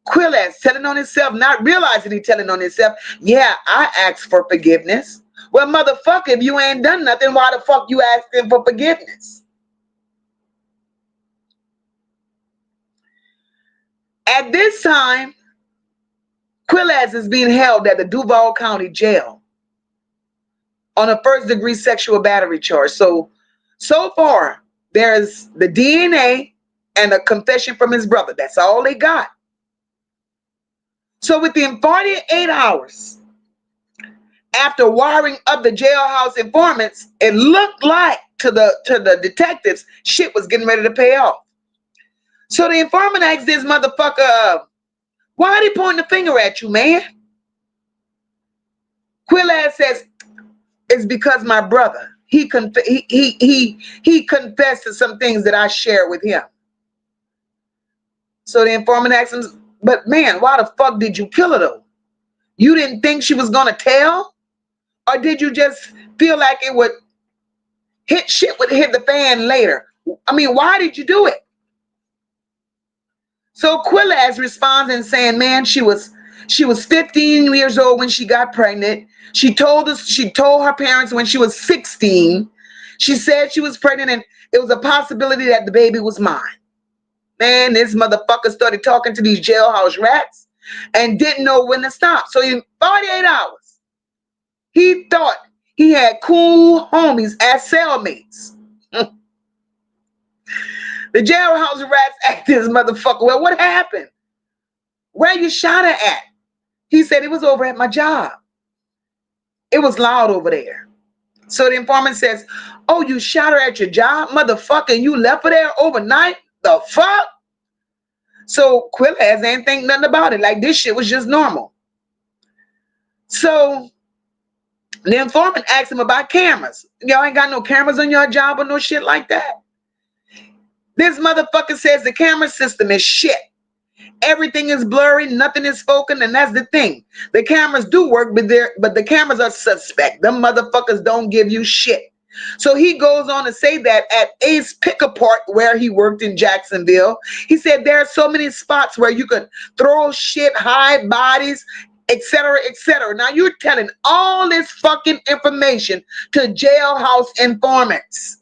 Quiles telling on himself, not realizing he telling on himself, yeah, I asked for forgiveness. Well, motherfucker, if you ain't done nothing, why the fuck you asking for forgiveness? At this time, Quiles is being held at the Duval County Jail on a first-degree sexual battery charge. So far, there's the DNA and a confession from his brother. That's all they got. So within 48 hours, after wiring up the jailhouse informants, it looked like to the detectives, shit was getting ready to pay off. So the informant asked this motherfucker, why are they pointing the finger at you, man? Quiles says, it's because my brother, he confessed to some things that I shared with him. So the informant asked him, but man, why the fuck did you kill her though? You didn't think she was gonna tell? Or did you just feel like it would hit the fan later? I mean, why did you do it? So Quiles responds and saying, man, she was 15 years old when she got pregnant. She told her parents when she was 16. She said she was pregnant and it was a possibility that the baby was mine. Man, this motherfucker started talking to these jailhouse rats and didn't know when to stop. So in 48 hours, he thought he had cool homies as cellmates. The jailhouse rats asked this motherfucker, well, what happened? Where you shot her at? He said it was over at my job. It was loud over there. So the informant says, oh, you shot her at your job, motherfucker, and you left her there overnight? The fuck? So Quiles ain't think nothing about it. Like this shit was just normal. So the informant asked him about cameras. Y'all ain't got no cameras on your job or no shit like that. This motherfucker says the camera system is shit. Everything is blurry, nothing is spoken, and that's the thing. The cameras do work, but the cameras are suspect. Them motherfuckers don't give you shit. So he goes on to say that at Ace Pick-a-Part, where he worked in Jacksonville, he said there are so many spots where you could throw shit, hide bodies, etc., etc. Now you're telling all this fucking information to jailhouse informants.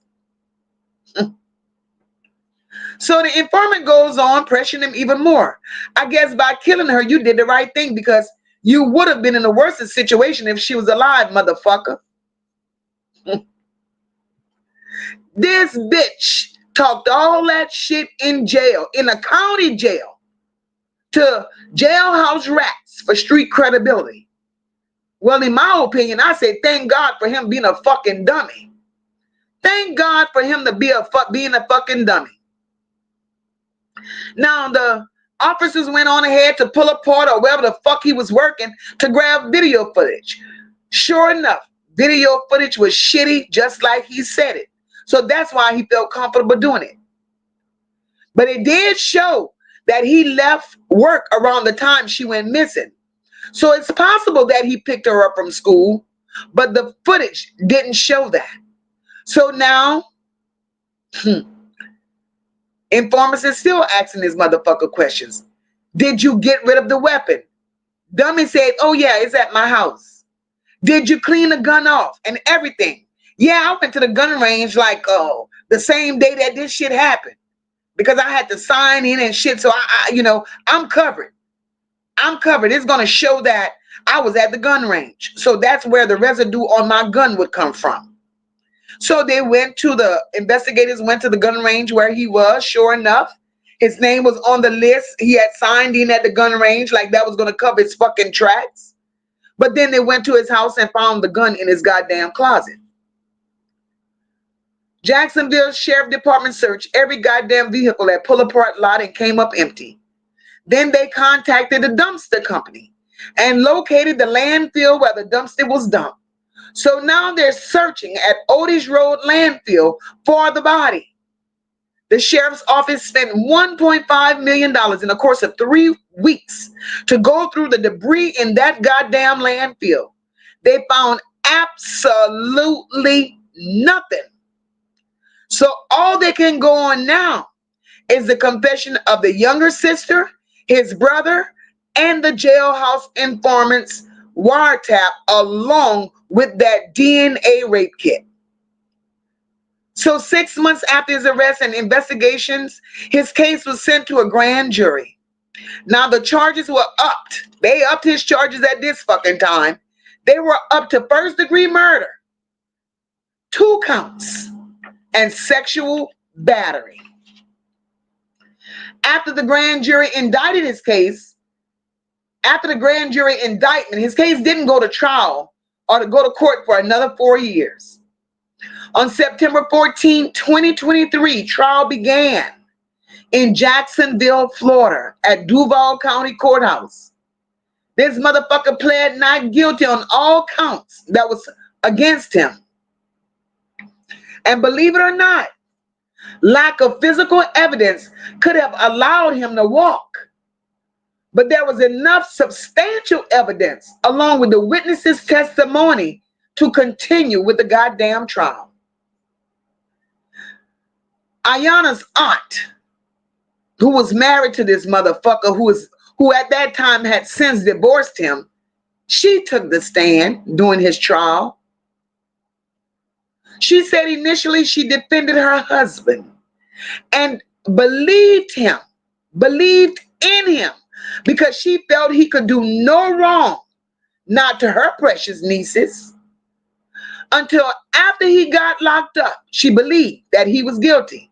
So the informant goes on, pressuring him even more. I guess by killing her, you did the right thing because you would have been in a worse situation if she was alive, motherfucker. This bitch talked all that shit in jail, in a county jail, to jailhouse rats for street credibility. Well, in my opinion, I say thank God for him being a fucking dummy. Thank God for him to be being a fucking dummy. Now, the officers went on ahead to pull apart or wherever the fuck he was working to grab video footage. Sure enough, video footage was shitty, just like he said it. So that's why he felt comfortable doing it. But it did show that he left work around the time she went missing. So it's possible that he picked her up from school, but the footage didn't show that. So now, informants is still asking his motherfucker questions. Did you get rid of the weapon? Dummy said, oh yeah, it's at my house. Did you clean the gun off and everything? Yeah, I went to the gun range like the same day that this shit happened because I had to sign in and shit. So I'm covered. I'm covered. It's going to show that I was at the gun range. So that's where the residue on my gun would come from. So investigators went to the gun range where he was. Sure enough, his name was on the list. He had signed in at the gun range like that was going to cover his fucking tracks. But then they went to his house and found the gun in his goddamn closet. Jacksonville Sheriff Department searched every goddamn vehicle at pull apart lot and came up empty. Then they contacted the dumpster company and located the landfill where the dumpster was dumped. So now they're searching at Otis Road landfill for the body. The sheriff's office spent $1.5 million in the course of 3 weeks to go through the debris in that goddamn landfill. They found absolutely nothing. So all they can go on now is the confession of the younger sister, his brother, and the jailhouse informant's wiretap along with that DNA rape kit. So 6 months after his arrest and investigations, his case was sent to a grand jury. Now the charges were upped. They upped his charges at this fucking time. They were up to first-degree murder, 2 counts, and sexual battery. After the grand jury indicted his case, after the grand jury indictment, his case didn't go to trial or to go to court for another 4 years. On September 14, 2023, trial began in Jacksonville, Florida at Duval County Courthouse. This motherfucker pled not guilty on all counts that was against him. And believe it or not, lack of physical evidence could have allowed him to walk. But there was enough substantial evidence along with the witness's testimony to continue with the goddamn trial. Iyana's aunt, who was married to this motherfucker who at that time had since divorced him, she took the stand during his trial. She said initially she defended her husband and believed in him, because she felt he could do no wrong, not to her precious nieces. Until after he got locked up, she believed that he was guilty.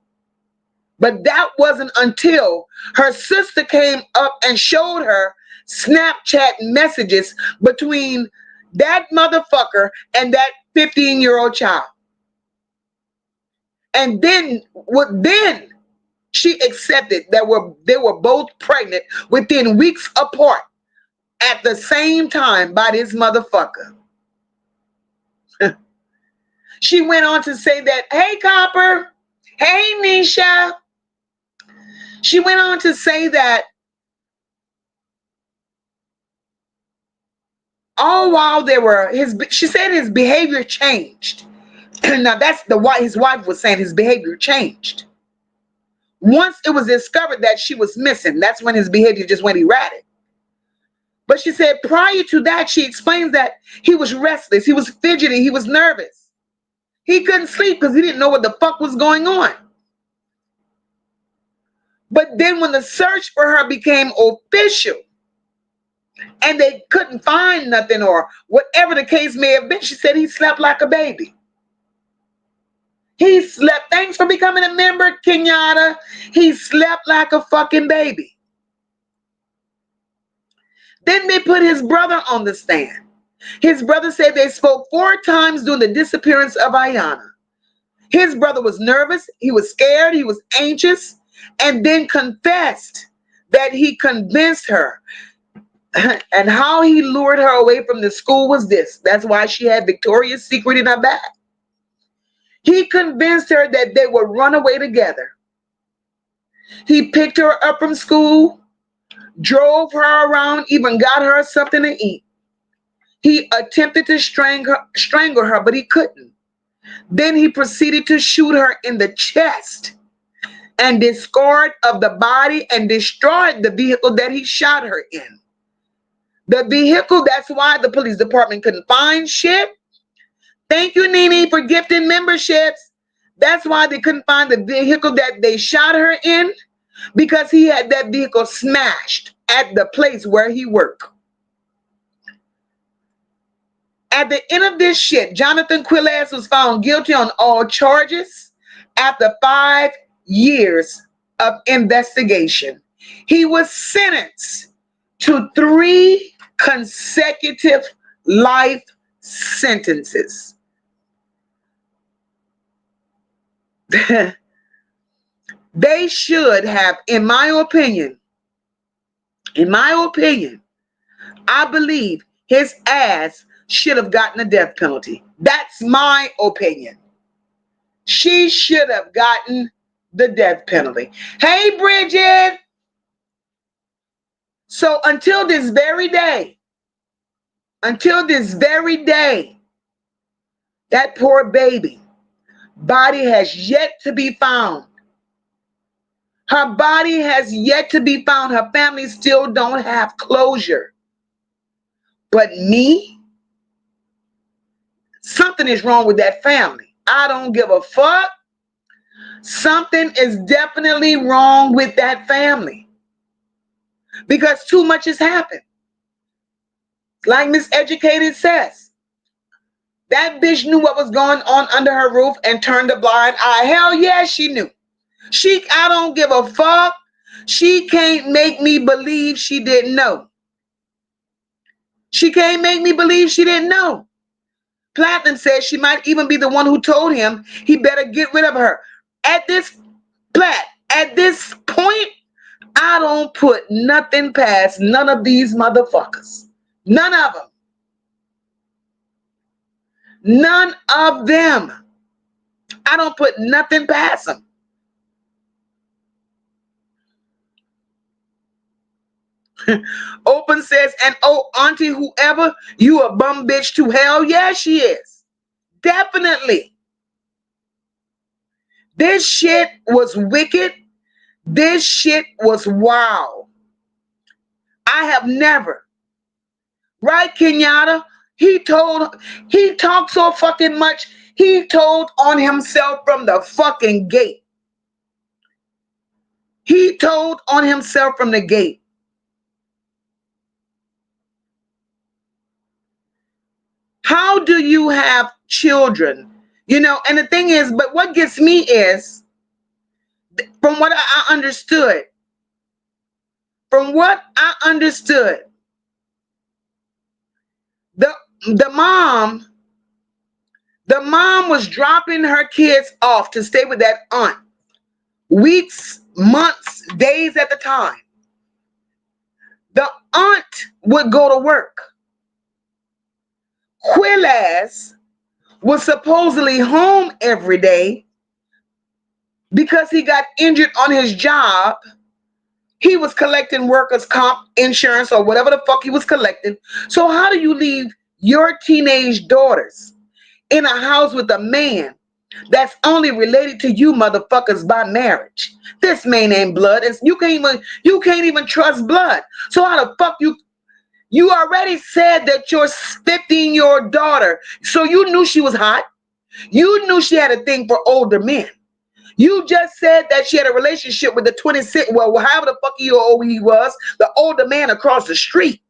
But that wasn't until her sister came up and showed her Snapchat messages between that motherfucker and that 15-year-old child. And then she accepted that they were both pregnant within weeks apart at the same time by this motherfucker. She went on to say that, hey, Copper, hey, Nisha. She went on to say that all while she said his behavior changed. Now that's his wife was saying his behavior changed. Once it was discovered that she was missing, that's when his behavior just went erratic. But she said prior to that, she explains that he was restless, he was fidgety, he was nervous. He couldn't sleep because he didn't know what the fuck was going on. But then when the search for her became official and they couldn't find nothing or whatever the case may have been, she said he slept like a baby. He slept. Thanks for becoming a member, Kenyatta. He slept like a fucking baby. Then they put his brother on the stand. His brother said they spoke 4 times during the disappearance of Iyana. His brother was nervous, he was scared, he was anxious, and then confessed that he convinced her. And how he lured her away from the school was this. That's why she had Victoria's Secret in her bag. He convinced her that they would run away together. He picked her up from school, drove her around, even got her something to eat. He attempted to strangle her, but he couldn't. Then he proceeded to shoot her in the chest and discard of the body and destroyed the vehicle that he shot her in. The vehicle, that's why the police department couldn't find shit. Thank you, Nene, for gifting memberships. That's why they couldn't find the vehicle that they shot her in, because he had that vehicle smashed at the place where he worked. At the end of this shit, Johnathan Quiles was found guilty on all charges after 5 years of investigation. He was sentenced to 3 consecutive life sentences. They should have, in my opinion, I believe his ass should have gotten a death penalty. That's my opinion. She should have gotten the death penalty. Hey, Bridget. So until this very day, that poor baby body has yet to be found. Her body has yet to be found. Her family still don't have closure. But me, something is wrong with that family. I don't give a fuck. Something is definitely wrong with that family. Because too much has happened. Like Miseducated says, that bitch knew what was going on under her roof and turned a blind eye. Hell yeah, she knew. I don't give a fuck. She can't make me believe she didn't know. She can't make me believe she didn't know. Platinum says she might even be the one who told him he better get rid of her. At this point, I don't put nothing past none of these motherfuckers. None of them. None of them. I don't put nothing past them. Open says, and oh, auntie, whoever, you a bum bitch to hell. Yeah, she is. Definitely. This shit was wicked. This shit was wow. I have never. Right, Kenyatta? He talked so fucking much. He told on himself from the fucking gate. He told on himself from the gate. How do you have children? You know, and the thing is, but what gets me is, from what I understood, the mom was dropping her kids off to stay with that aunt weeks, months, days at the time. The aunt would go to work. Quiles was supposedly home every day because he got injured on his job. He was collecting workers' comp insurance or whatever the fuck he was collecting. So how do you leave your teenage daughters in a house with a man that's only related to you motherfuckers by marriage? This man ain't blood. You can't even trust blood. So how the fuck you already said that your 15-year-old daughter, so you knew she was hot. You knew she had a thing for older men. You just said that she had a relationship with the 26, well, however the fuck year old he was, the older man across the street.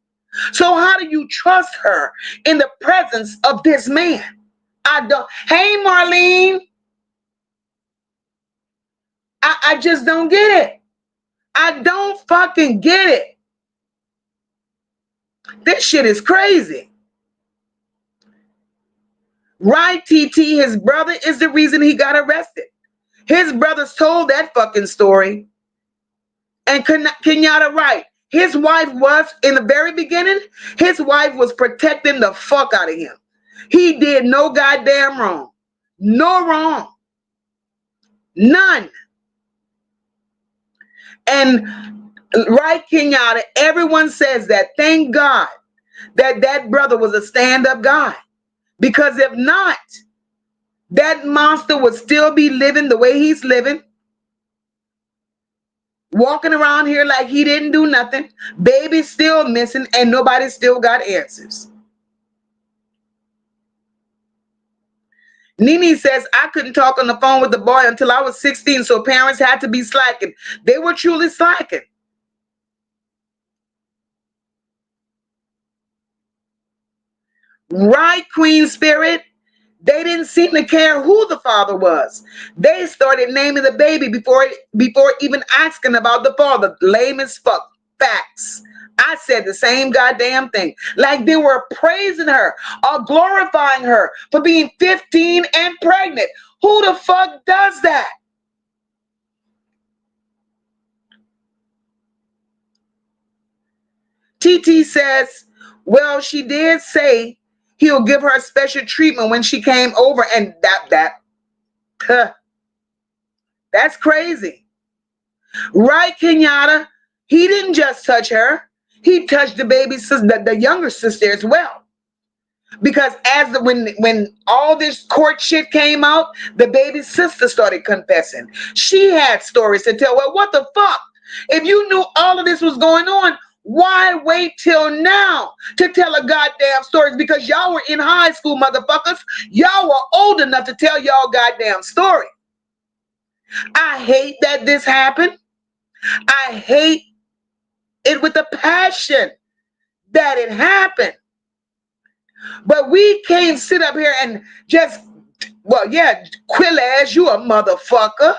So how do you trust her in the presence of this man? I don't. Hey, Marlene, I just don't get it. I don't fucking get it. This shit is crazy. Right, TT, his brother is the reason he got arrested. His brothers told that fucking story. And Kenyatta, right. His wife was, in the very beginning, his wife was protecting the fuck out of him. He did no goddamn wrong. No wrong. None. And right, Kenyatta, everyone says that. Thank God that that brother was a stand-up guy. Because if not, that monster would still be living the way he's living. Walking around here like he didn't do nothing. Baby's still missing and nobody still got answers. Nene says, I couldn't talk on the phone with the boy until I was 16, so parents had to be slacking. They were truly slacking. Right, Queen Spirit? They didn't seem to care who the father was. They started naming the baby before even asking about the father. Lame as fuck. Facts. I said the same goddamn thing. Like they were praising her or glorifying her for being 15 and pregnant. Who the fuck does that? TT says, well, she did say he'll give her special treatment when she came over, and that's crazy. Right, Kenyatta? He didn't just touch her. He touched the baby sister, the younger sister as well. Because when all this court shit came out, the baby sister started confessing. She had stories to tell. Well, what the fuck? If you knew all of this was going on, why wait till now to tell a goddamn story? Because y'all were in high school, motherfuckers. Y'all were old enough to tell y'all goddamn story. I hate that this happened. I hate it with a passion that it happened. But we can't sit up here and just, well, yeah, Quiles, you a motherfucker.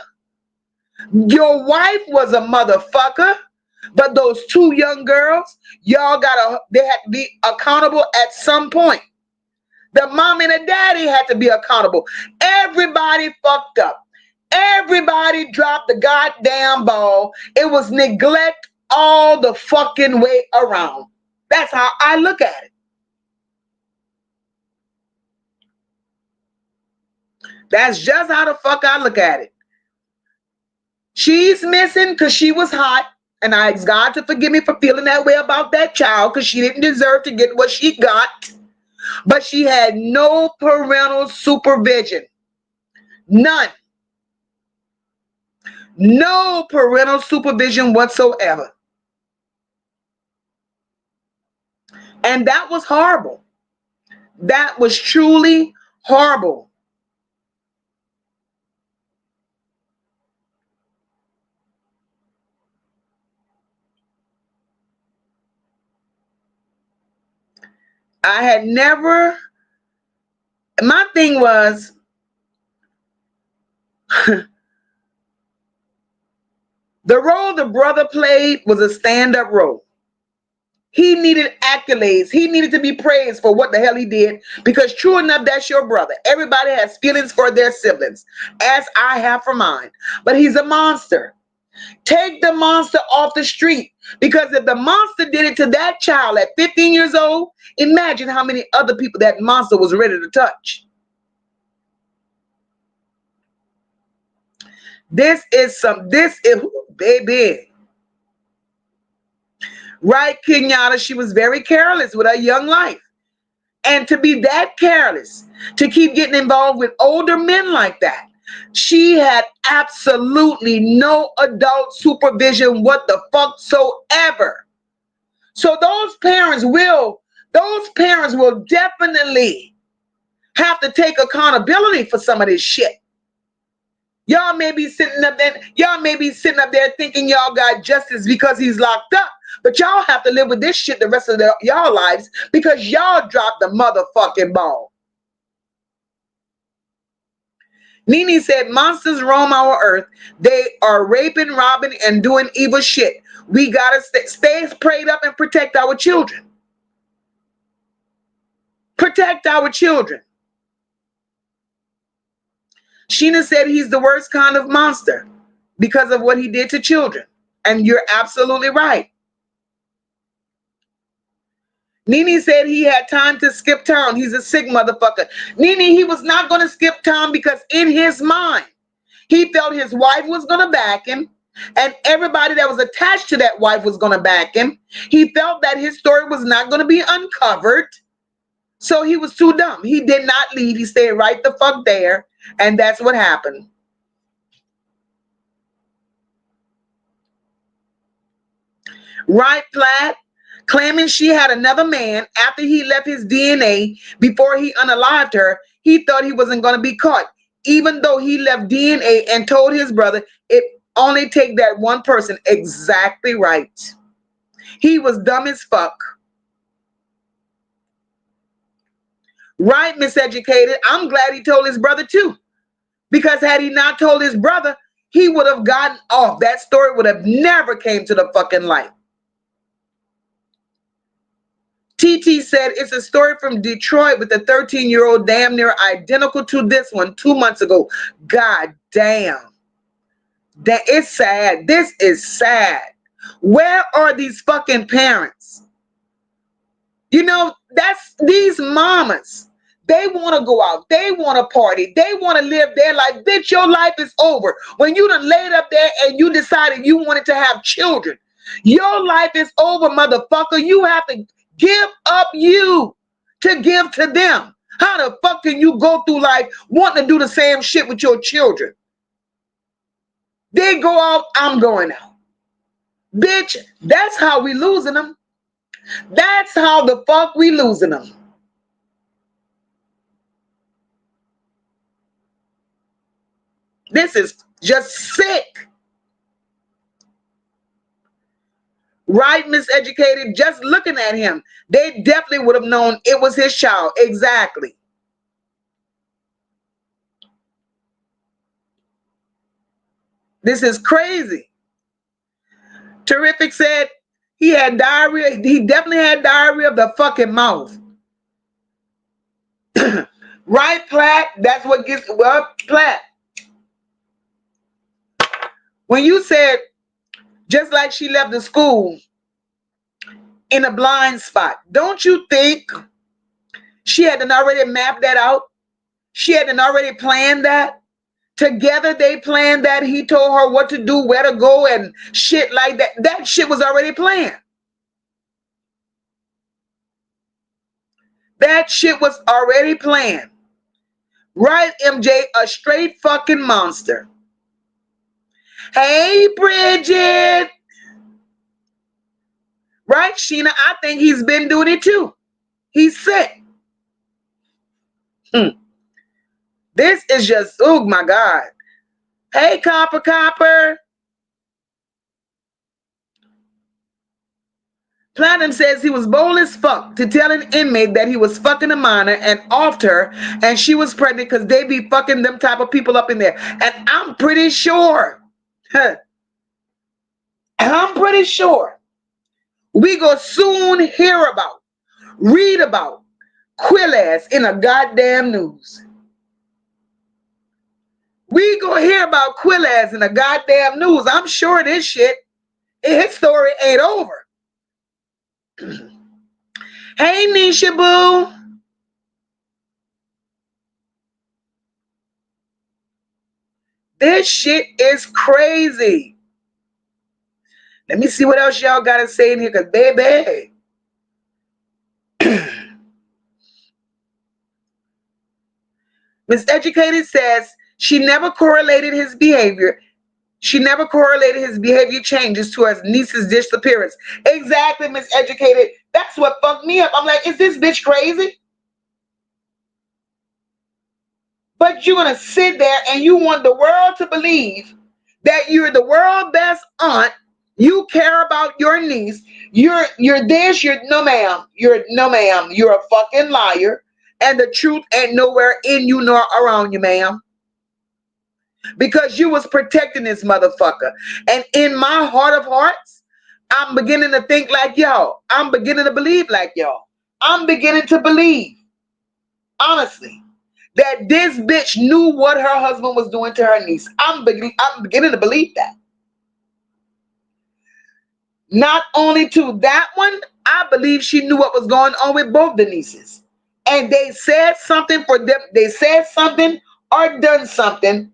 Your wife was a motherfucker. But those two young girls, they had to be accountable at some point. The mom and the daddy had to be accountable. Everybody fucked up. Everybody dropped the goddamn ball. It was neglect all the fucking way around. That's how I look at it. That's just how the fuck I look at it. She's missing because she was hot. And I ask God to forgive me for feeling that way about that child because she didn't deserve to get what she got. But she had no parental supervision. None. No parental supervision whatsoever. And that was horrible. That was truly horrible. I had never, my thing was, the role the brother played was a stand-up role. He needed accolades. He needed to be praised for what the hell he did, because true enough, that's your brother. Everybody has feelings for their siblings, as I have for mine. But he's a monster. Take the monster off the street, because if the monster did it to that child at 15 years old, imagine how many other people that monster was ready to touch. This is baby. Right, Kenyatta, she was very careless with her young life. And to be that careless, to keep getting involved with older men like that, she had absolutely no adult supervision what the fuck so ever. So those parents will definitely have to take accountability for some of this shit. Y'all may be sitting up there, thinking y'all got justice because he's locked up. But y'all have to live with this shit the rest of y'all lives because y'all dropped the motherfucking ball. Nene said, monsters roam our earth. They are raping, robbing, and doing evil shit. We gotta stay prayed up and protect our children. Protect our children. Sheena said he's the worst kind of monster because of what he did to children. And you're absolutely right. Nene said he had time to skip town. He's a sick motherfucker. Nene, he was not going to skip town because in his mind, he felt his wife was going to back him and everybody that was attached to that wife was going to back him. He felt that his story was not going to be uncovered. So he was too dumb. He did not leave. He stayed right the fuck there. And that's what happened. Right, Platt? Claiming she had another man after he left his DNA before he unalived her, he thought he wasn't going to be caught. Even though he left DNA and told his brother it only take that one person. Exactly right. He was dumb as fuck. Right, Miseducated. I'm glad he told his brother too. Because had he not told his brother, he would have gotten off. That story would have never came to the fucking light. TT said it's a story from Detroit with a 13-year-old damn near identical to this one 2 months ago. God damn. That it's sad. This is sad. Where are these fucking parents? You know, that's these mamas. They want to go out. They want to party. They want to live their life. Bitch, your life is over. When you done laid up there and you decided you wanted to have children, your life is over, motherfucker. You have to give up you to give to them. How the fuck can you go through life wanting to do the same shit with your children? They go out, I'm going out. Bitch, that's how we losing them. That's how the fuck we losing them. This is just sick. Right, Miseducated? Just looking at him, they definitely would have known it was his child. Exactly. This is crazy. Terrific said he had diarrhea. He definitely had diarrhea of the fucking mouth. Right, Platt? That's what gets, well, Platt. When you said, just like she left the school in a blind spot, don't you think she had already mapped that out? She had already planned that? Together they planned that. He told her what to do, where to go, and shit like that. That shit was already planned. That shit was already planned. Right, MJ? A straight fucking monster. Hey, Bridget. Right, Sheena? I think he's been doing it too. He's sick. This is just, oh my God. Hey, Copper. Platinum says he was bold as fuck to tell an inmate that he was fucking a minor and offed her and she was pregnant because they be fucking them type of people up in there. And I'm pretty sure, we go soon hear about, read about Quiles in a goddamn news. We go hear about Quiles in a goddamn news. I'm sure this shit, his story ain't over. Hey, Nisha Boo. This shit is crazy. Let me see what else y'all got to say in here, because baby. Miseducated says she never correlated his behavior. She never correlated his behavior changes to her niece's disappearance. Exactly, Miseducated. That's what fucked me up. I'm like, is this bitch crazy? But you're gonna sit there and you want the world to believe that you're the world best aunt. You care about your niece. You're this. You're no ma'am. You're no ma'am. You're a fucking liar, and the truth ain't nowhere in you nor around you, ma'am. Because you was protecting this motherfucker. And in my heart of hearts, I'm beginning to think like y'all. I'm beginning to believe like y'all. I'm beginning to believe, honestly, that this bitch knew what her husband was doing to her niece. I'm beginning to believe that. Not only to that one, I believe she knew what was going on with both the nieces. And they said something for them. They said something or done something.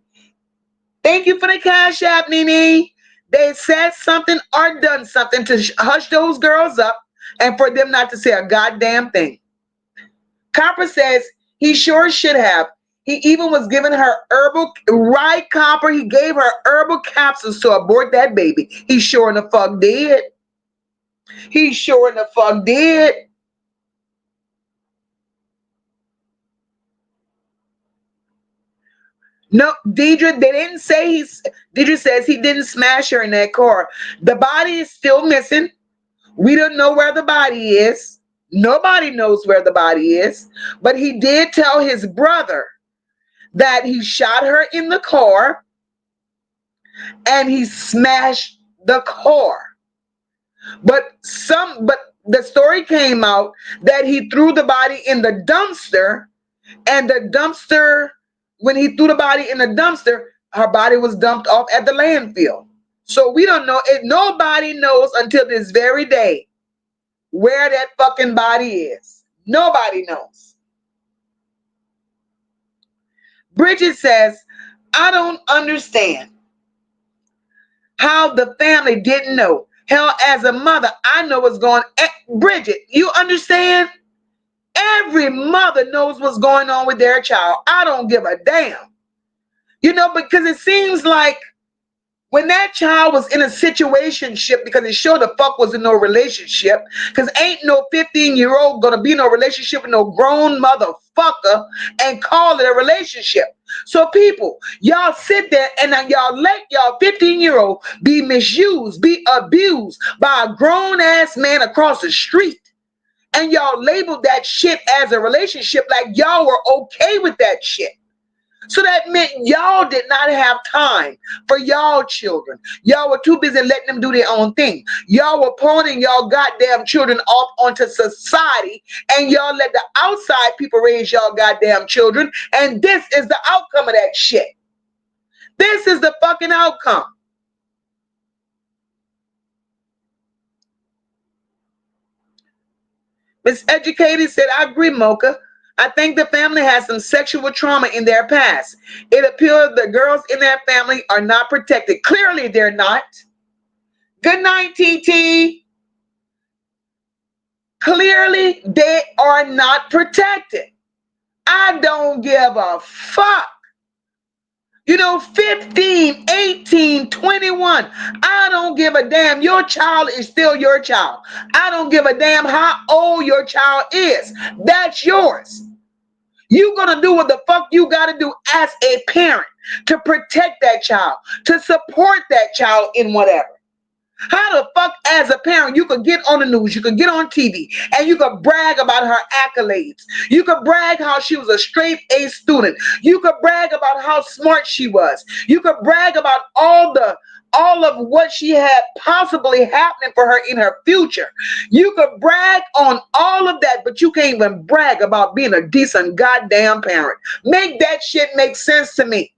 Thank you for the cash app, Nene. They said something or done something to hush those girls up and for them not to say a goddamn thing. Copper says he sure should have. He even was giving her herbal, right, Copper? He gave her herbal capsules to abort that baby. He sure in the fuck did. He sure in the fuck did. No, Deidre, they didn't say Deidre says he didn't smash her in that car. The body is still missing. We don't know where the body is. Nobody knows where the body is. But he did tell his brother that he shot her in the car and he smashed the car. But the story came out that he threw the body in the dumpster, and the dumpster, when he threw the body in the dumpster, her body was dumped off at the landfill. So we don't know. Nobody knows until this very day where that fucking body is. Nobody knows. Bridget says, I don't understand how the family didn't know. Hell, as a mother, I know what's going on. Bridget, you understand? Every mother knows what's going on with their child. I don't give a damn. Because it seems like when that child was in a situationship, because it sure the fuck was in no relationship, because ain't no 15-year-old gonna be in no relationship with no grown motherfucker and call it a relationship. So people, y'all sit there and then y'all let y'all 15-year-old be misused, be abused by a grown-ass man across the street. And y'all labeled that shit as a relationship like y'all were okay with that shit. So that meant y'all did not have time for y'all children. Y'all were too busy letting them do their own thing. Y'all were pawning y'all goddamn children off onto society, and y'all let the outside people raise y'all goddamn children, and this is the outcome of that shit. This is the fucking outcome. Miss Educated said, I agree, Mocha. I think the family has some sexual trauma in their past. It appears the girls in that family are not protected. Clearly, they're not. Good night, TT. Clearly, they are not protected. I don't give a fuck. 15, 18, 21. I don't give a damn. Your child is still your child. I don't give a damn how old your child is. That's yours. You're going to do what the fuck you got to do as a parent to protect that child, to support that child in whatever. How the fuck as a parent you could get on the news, you could get on TV, and you could brag about her accolades. You could brag how she was a straight A student. You could brag about how smart she was. You could brag about all of what she had possibly happening for her in her future. You could brag on all of that, but you can't even brag about being a decent goddamn parent. Make that shit make sense to me.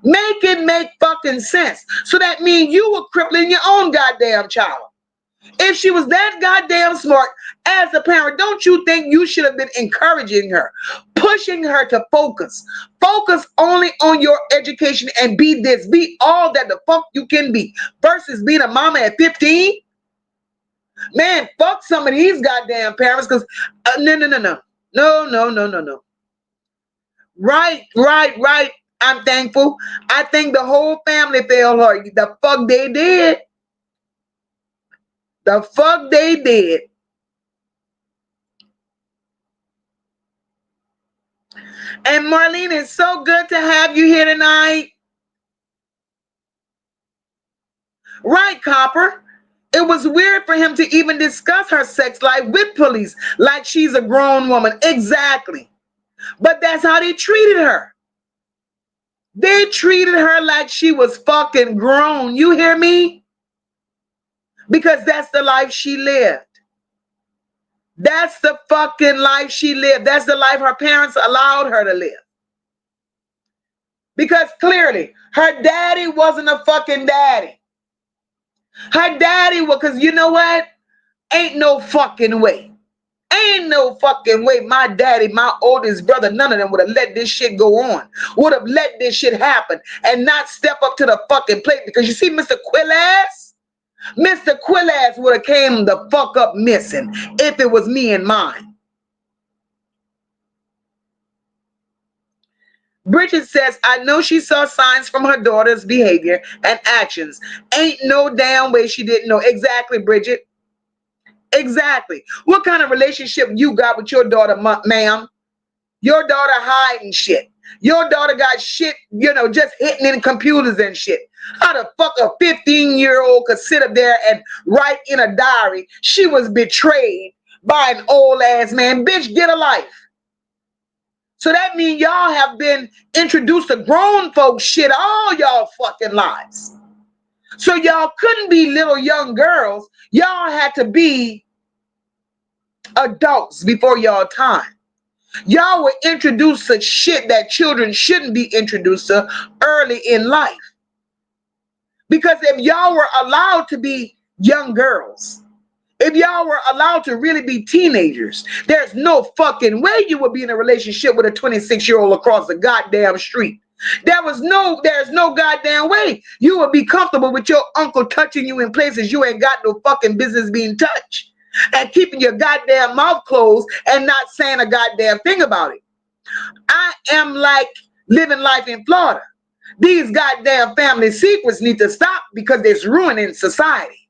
Make it make fucking sense. So that means you were crippling your own goddamn child. If she was that goddamn smart as a parent, don't you think you should have been encouraging her, pushing her to focus? Focus only on your education and be all that the fuck you can be versus being a mama at 15? Man, fuck some of these goddamn parents because no. Right. I'm thankful. I think the whole family failed her. The fuck they did. The fuck they did. And Marlene, it's so good to have you here tonight. Right, Copper. It was weird for him to even discuss her sex life with police like she's a grown woman. Exactly. But that's how they treated her. They treated her like she was fucking grown. You hear me? Because that's the life she lived. That's the fucking life she lived. That's the life her parents allowed her to live. Because clearly, her daddy wasn't a fucking daddy. Her daddy was, because you know what? Ain't no fucking way. Ain't no fucking way my daddy, my oldest brother, none of them would have let this shit go on. Would have let this shit happen and not step up to the fucking plate. Because you see, Mr. Quiles, Mr. Quiles would have came the fuck up missing if it was me and mine. Bridget says, I know she saw signs from her daughter's behavior and actions. Ain't no damn way she didn't know. Exactly, Bridget. Exactly. What kind of relationship you got with your daughter, ma'am? Your daughter hiding shit. Your daughter got shit, just hitting in computers and shit. How the fuck a 15-year-old could sit up there and write in a diary she was betrayed by an old ass man? Bitch, get a life. So that means y'all have been introduced to grown folks shit all y'all fucking lives. So y'all couldn't be little young girls. Y'all had to be adults before y'all time. Y'all were introduced to shit that children shouldn't be introduced to early in life. Because if y'all were allowed to be young girls, if y'all were allowed to really be teenagers, there's no fucking way you would be in a relationship with a 26-year-old across the goddamn street. There's no goddamn way you would be comfortable with your uncle touching you in places you ain't got no fucking business being touched. And keeping your goddamn mouth closed and not saying a goddamn thing about it. I am like living life in Florida. These goddamn family secrets need to stop because it's ruining society.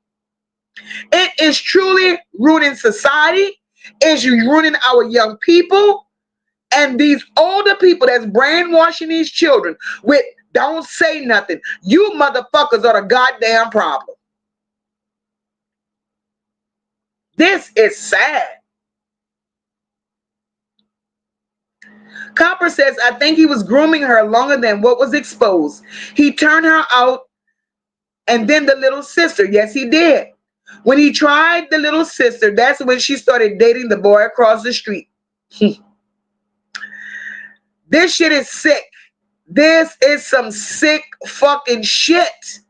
It is truly ruining society. It's ruining our young people. And these older people that's brainwashing these children with don't say nothing. You motherfuckers are the goddamn problem. This is sad. Copper says, I think he was grooming her longer than what was exposed. He turned her out and then the little sister. Yes, he did. When he tried the little sister, that's when she started dating the boy across the street. This shit is sick. This is some sick fucking shit.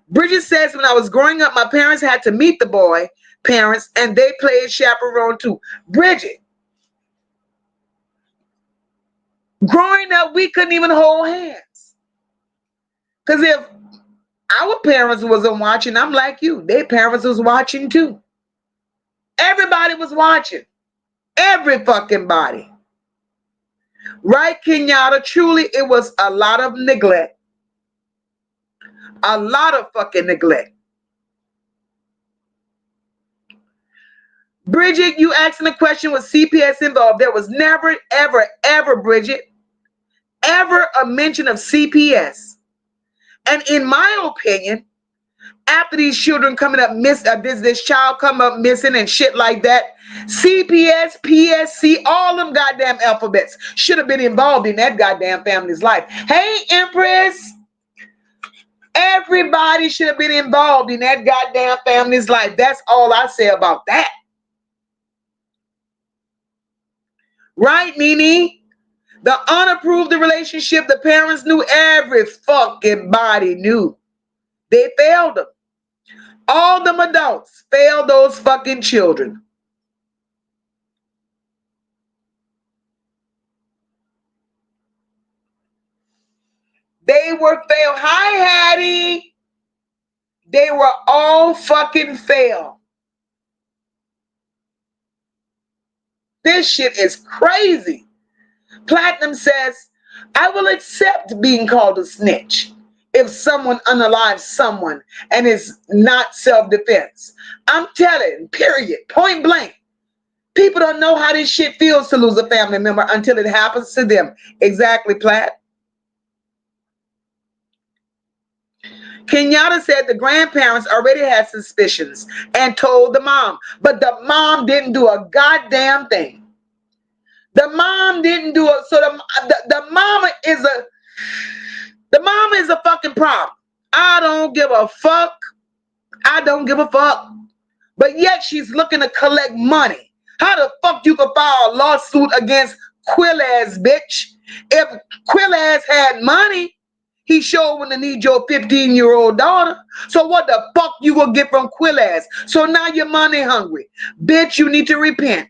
Bridget says, when I was growing up, my parents had to meet the boy parents and they played chaperone too. Bridget, growing up, we couldn't even hold hands. Because if our parents wasn't watching, I'm like you, their parents was watching too. Everybody was watching. Every fucking body. Right, Kenyatta? Truly, it was a lot of neglect. A lot of fucking neglect. Bridget, you asking the question, was CPS involved? There was never, ever, ever, Bridget, ever a mention of CPS. And in my opinion, after these children coming up this child come up missing and shit like that, CPS, PSC, all them goddamn alphabets should have been involved in that goddamn family's life. Hey, Empress. Everybody should have been involved in that goddamn family's life. That's all I say about that. Right, Nene? The unapproved relationship, the parents knew, every fucking body knew. They failed them. All them adults failed those fucking children. They were failed. Hi, Hattie. They were all fucking failed. This shit is crazy. Platinum says, I will accept being called a snitch if someone unalives someone and is not self-defense. I'm telling, period, point blank. People don't know how this shit feels to lose a family member until it happens to them. Exactly, Platt. Kenyatta said the grandparents already had suspicions and told the mom, but the mom didn't do a goddamn thing. The mom didn't do it. So the mama is a fucking problem. I don't give a fuck. I don't give a fuck. But yet she's looking to collect money. How the fuck you could file a lawsuit against Quiles, bitch? If Quiles had money, he sure wouldn't need your 15-year-old daughter. So what the fuck you gonna get from Quiles? So now you're money hungry. Bitch, you need to repent.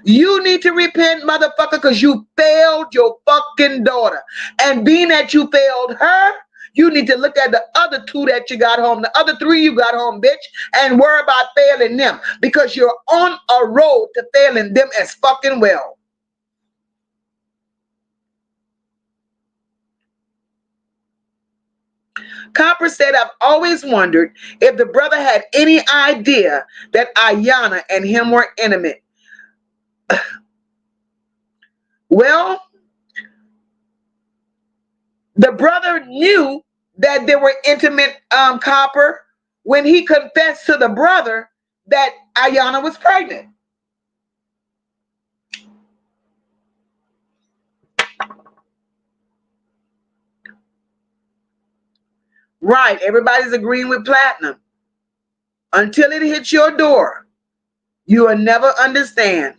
You need to repent, motherfucker, because you failed your fucking daughter. And being that you failed her, you need to look at the other two that you got home, the other three you got home, bitch, and worry about failing them because you're on a road to failing them as fucking well. Copper said, I've always wondered if the brother had any idea that Iyana and him were intimate. Well, the brother knew that they were intimate, Copper, when he confessed to the brother that Iyana was pregnant. Right, everybody's agreeing with Platinum. Until it hits your door, you will never understand.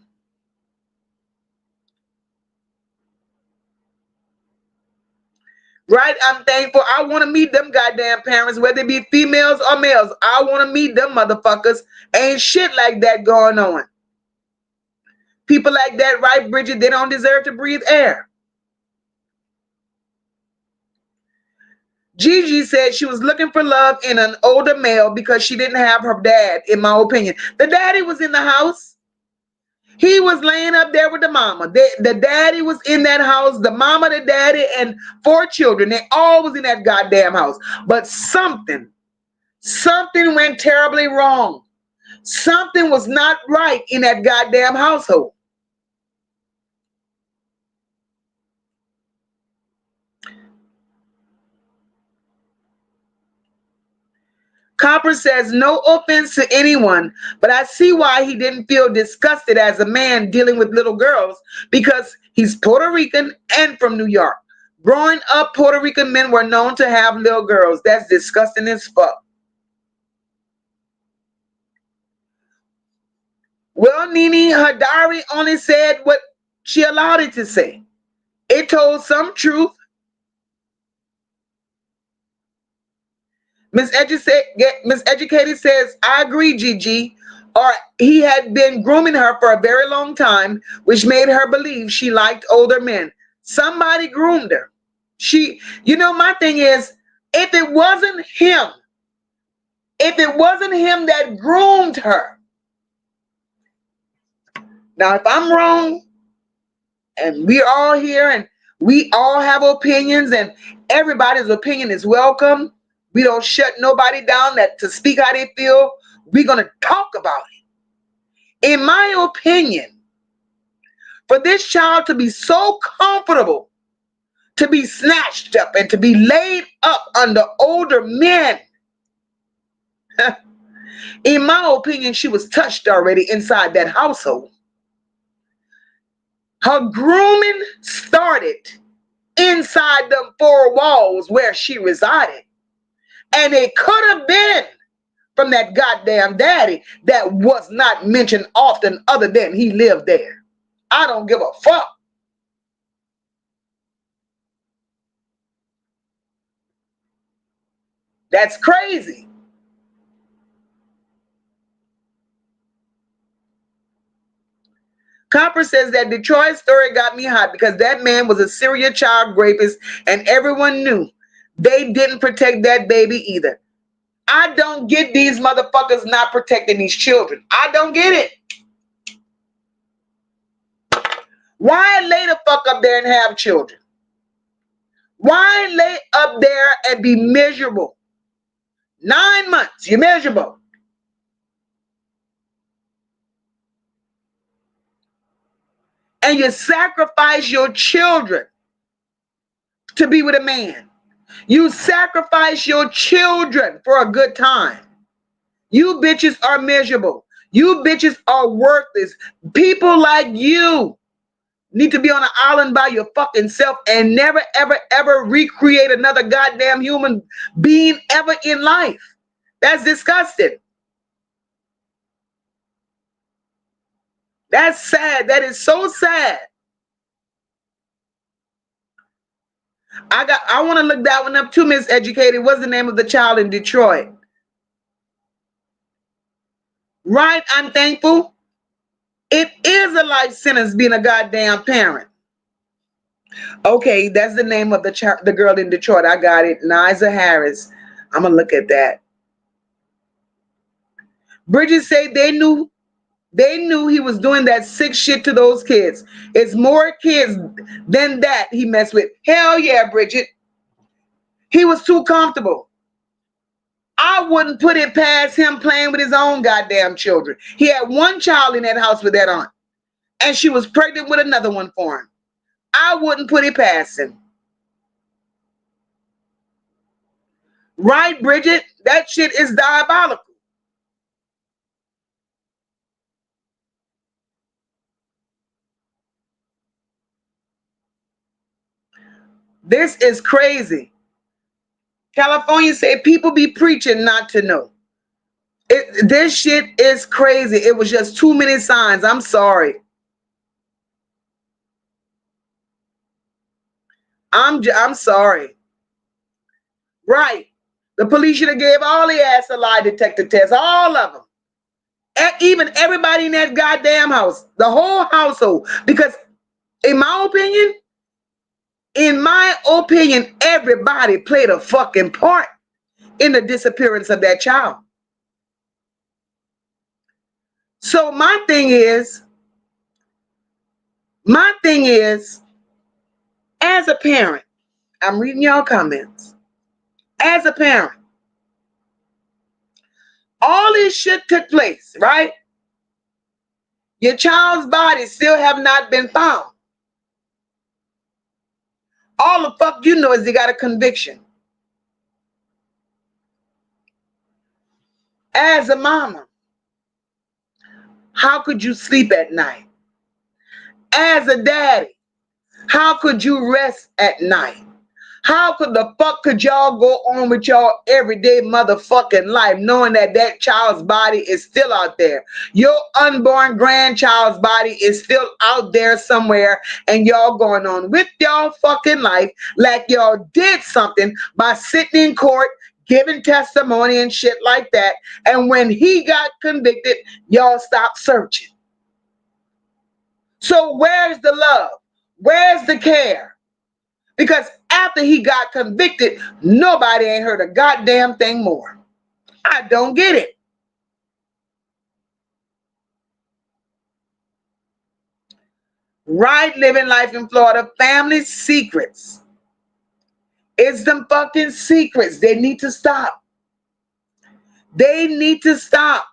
Right, I'm thankful. I want to meet them goddamn parents, whether it be females or males. I want to meet them motherfuckers. Ain't shit like that going on. People like that, right, Bridget, they don't deserve to breathe air. Gigi said she was looking for love in an older male because she didn't have her dad, in my opinion. The daddy was in the house. He was laying up there with the mama. The daddy was in that house. The mama, the daddy, and 4 children. They all was in that goddamn house. But something went terribly wrong. Something was not right in that goddamn household. Copper says, no offense to anyone, but I see why he didn't feel disgusted as a man dealing with little girls because he's Puerto Rican and from New York. Growing up, Puerto Rican men were known to have little girls. That's disgusting as fuck. Well, Nene, her diary only said what she allowed it to say. It told some truth. Miss Educated says, I agree, Gigi. Or he had been grooming her for a very long time, which made her believe she liked older men. Somebody groomed her. My thing is, if it wasn't him that groomed her. Now, if I'm wrong, and we're all here, and we all have opinions, and everybody's opinion is welcome. We don't shut nobody down to speak how they feel. We're going to talk about it. In my opinion, for this child to be so comfortable, to be snatched up and to be laid up under older men, in my opinion, she was touched already inside that household. Her grooming started inside them 4 walls where she resided. And it could have been from that goddamn daddy that was not mentioned often other than he lived there. I don't give a fuck. That's crazy. Copper says that Detroit story got me hot because that man was a serial child rapist and everyone knew. They didn't protect that baby either. I don't get these motherfuckers not protecting these children. I don't get it. Why lay the fuck up there and have children? Why lay up there and be miserable? 9 months, you're miserable. and you sacrifice your children to be with a man. You sacrifice your children for a good time. You bitches are miserable. You bitches are worthless. People like you need to be on an island by your fucking self and never, ever, ever recreate another goddamn human being ever in life. That's disgusting. That's sad. That is so sad. I want to look that one up too, Miss Educated. What's the name of the child in Detroit? Right, I'm thankful. It is a life sentence being a goddamn parent. Okay, that's the name of the girl in Detroit. I got it. Niza Harris. I'm gonna look at that. Bridget said they knew he was doing that sick shit to those kids. It's more kids than that he messed with. Hell yeah, Bridget. He was too comfortable. I wouldn't put it past him playing with his own goddamn children. He had one child in that house with that aunt, and she was pregnant with another one for him. I wouldn't put it past him. Right, Bridget? That shit is diabolical. This is crazy. California said people be preaching not to know. This shit is crazy. It was just too many signs. I'm sorry. I'm sorry. Right. The police should have gave all the ass a lie detector test. All of them. Even everybody in that goddamn house. The whole household. Because in my opinion, everybody played a fucking part in the disappearance of that child. So my thing is, as a parent, I'm reading y'all comments. As a parent, all this shit took place, right? Your child's body still have not been found. All the fuck you know is they got a conviction. As a mama, how could you sleep at night? As a daddy, how could you rest at night? How could the fuck could y'all go on with y'all everyday motherfucking life knowing that that child's body is still out there? Your unborn grandchild's body is still out there somewhere, and y'all going on with y'all fucking life like y'all did something by sitting in court, giving testimony and shit like that. And when he got convicted, y'all stopped searching. So where's the love? Where's the care? Because after he got convicted, nobody ain't heard a goddamn thing more. I don't get it. Right, living life in Florida, family secrets. It's them fucking secrets. They need to stop. They need to stop.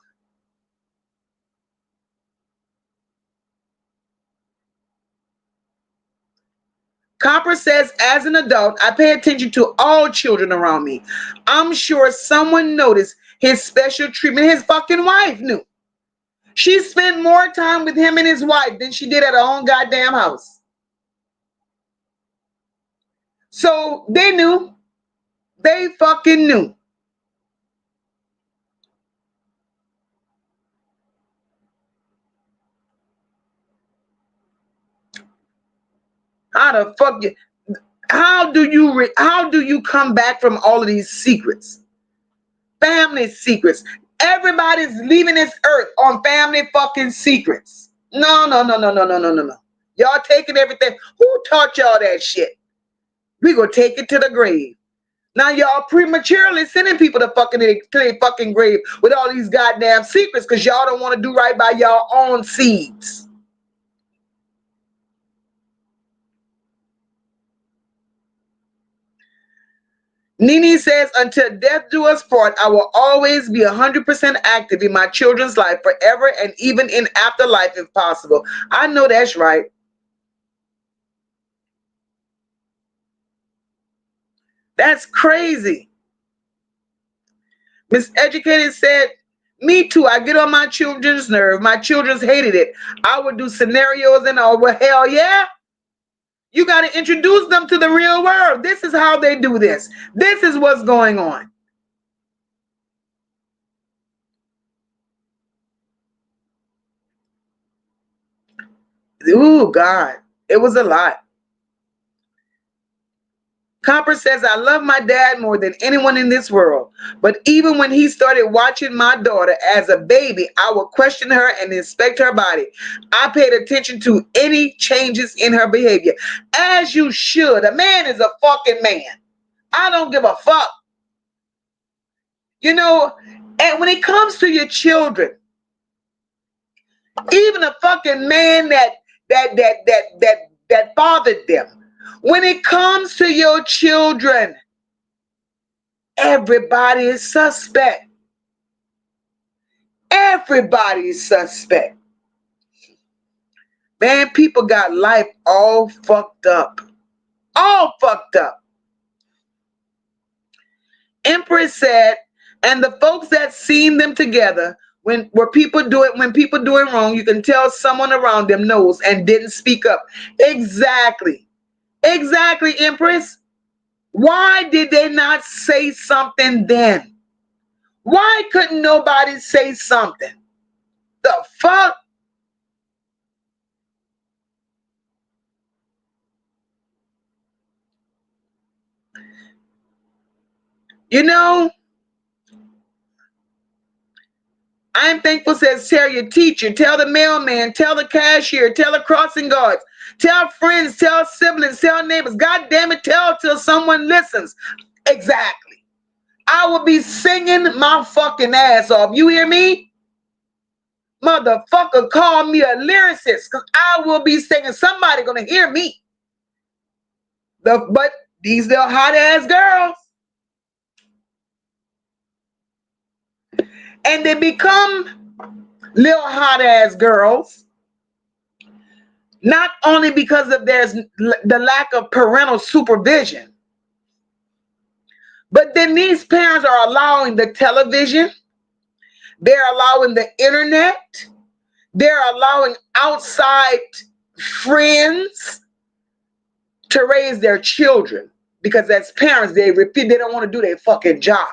Copper says, as an adult, I pay attention to all children around me. I'm sure someone noticed his special treatment. His fucking wife knew. She spent more time with him and his wife than she did at her own goddamn house. So they knew. They fucking knew. How the fuck you, how do you come back from all of these secrets? Family secrets. Everybody's leaving this earth on family fucking secrets. No. Y'all taking everything. Who taught y'all that shit? We gonna take it to the grave. Now y'all prematurely sending people to their fucking grave with all these goddamn secrets because y'all don't want to do right by y'all own seeds. Nene says, until death do us part, I will always be 100% active in my children's life forever and even in afterlife if possible. I know that's right. That's crazy. Miss Educated said, me too. I get on my children's nerve. My children's hated it. I would do scenarios and all. Well, hell yeah. You got to introduce them to the real world. This is how they do this. This is what's going on. Ooh, God. It was a lot. Copper says, I love my dad more than anyone in this world. But even when he started watching my daughter as a baby, I would question her and inspect her body. I paid attention to any changes in her behavior. As you should. A man is a fucking man. I don't give a fuck. You know, and when it comes to your children, even a fucking man that fathered them, when it comes to your children, everybody is suspect. Everybody is suspect. Man, people got life all fucked up. All fucked up. Empress said, and the folks that seen them together, when people doing wrong, you can tell someone around them knows and didn't speak up. Exactly. Exactly, Empress. Why did they not say something then? Why couldn't nobody say something? The fuck? You know, I'm thankful, says, tell your teacher, tell the mailman, tell the cashier, tell the crossing guards, tell friends, tell siblings, tell neighbors. God damn it, tell till someone listens. Exactly. I will be singing my fucking ass off. You hear me? Motherfucker, call me a lyricist, because I will be singing. Somebody gonna hear me. But these little hot ass girls, and they become little hot ass girls not only because of the lack of parental supervision, but then these parents are allowing the television, they're allowing the internet, they're allowing outside friends to raise their children, because as parents they don't want to do their fucking job.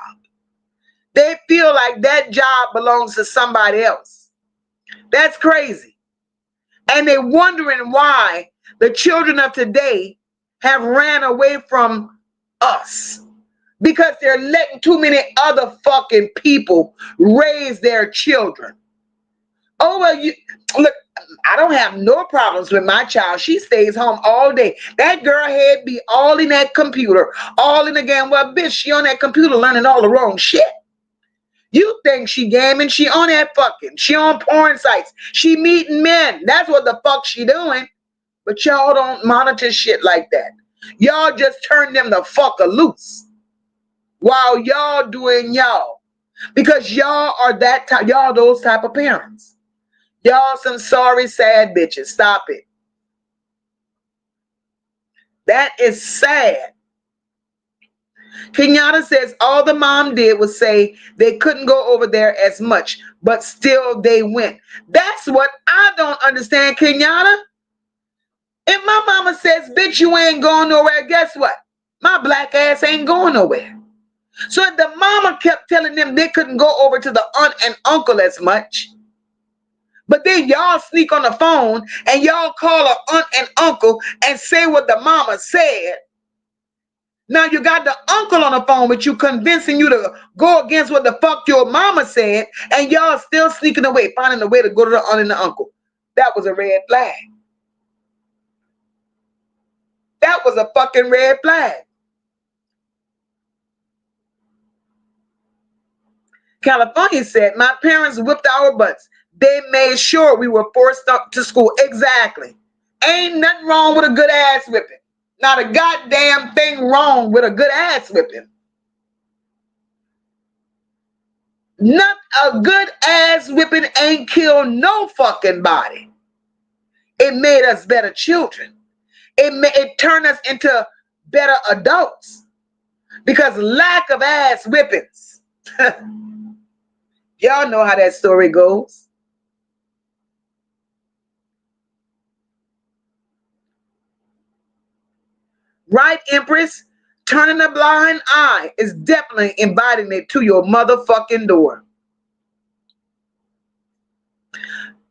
They feel like that job belongs to somebody else. That's crazy. And they're wondering why the children of today have ran away from us, because they're letting too many other fucking people raise their children. Oh, well, look, I don't have no problems with my child. She stays home all day. That girl head be all in that computer, all in the game. Well, bitch, she on that computer learning all the wrong shit. You think she gaming? She on that fucking. She on porn sites. She meeting men. That's what the fuck she doing. But y'all don't monitor shit like that. Y'all just turn them the fucker loose while y'all doing y'all. Because y'all are that type. Y'all those type of parents. Y'all some sorry, sad bitches. Stop it. That is sad. Kenyatta says all the mom did was say they couldn't go over there as much, but still they went. That's what I don't understand, Kenyatta. If my mama says, bitch, you ain't going nowhere, guess what? My black ass ain't going nowhere. So if the mama kept telling them they couldn't go over to the aunt and uncle as much, but then y'all sneak on the phone and y'all call an aunt and uncle and say what the mama said. Now you got the uncle on the phone with you, convincing you to go against what the fuck your mama said, and y'all still sneaking away, finding a way to go to the aunt and the uncle. That was a red flag. That was a fucking red flag. California said, my parents whipped our butts. They made sure we were forced up to school. Exactly. Ain't nothing wrong with a good ass whipping. Not a goddamn thing wrong with a good ass whipping. Not a good ass whipping ain't killed no fucking body. It made us better children. It turned us into better adults. because lack of ass whippings. Y'all know how that story goes. Right, Empress? Turning a blind eye is definitely inviting it to your motherfucking door.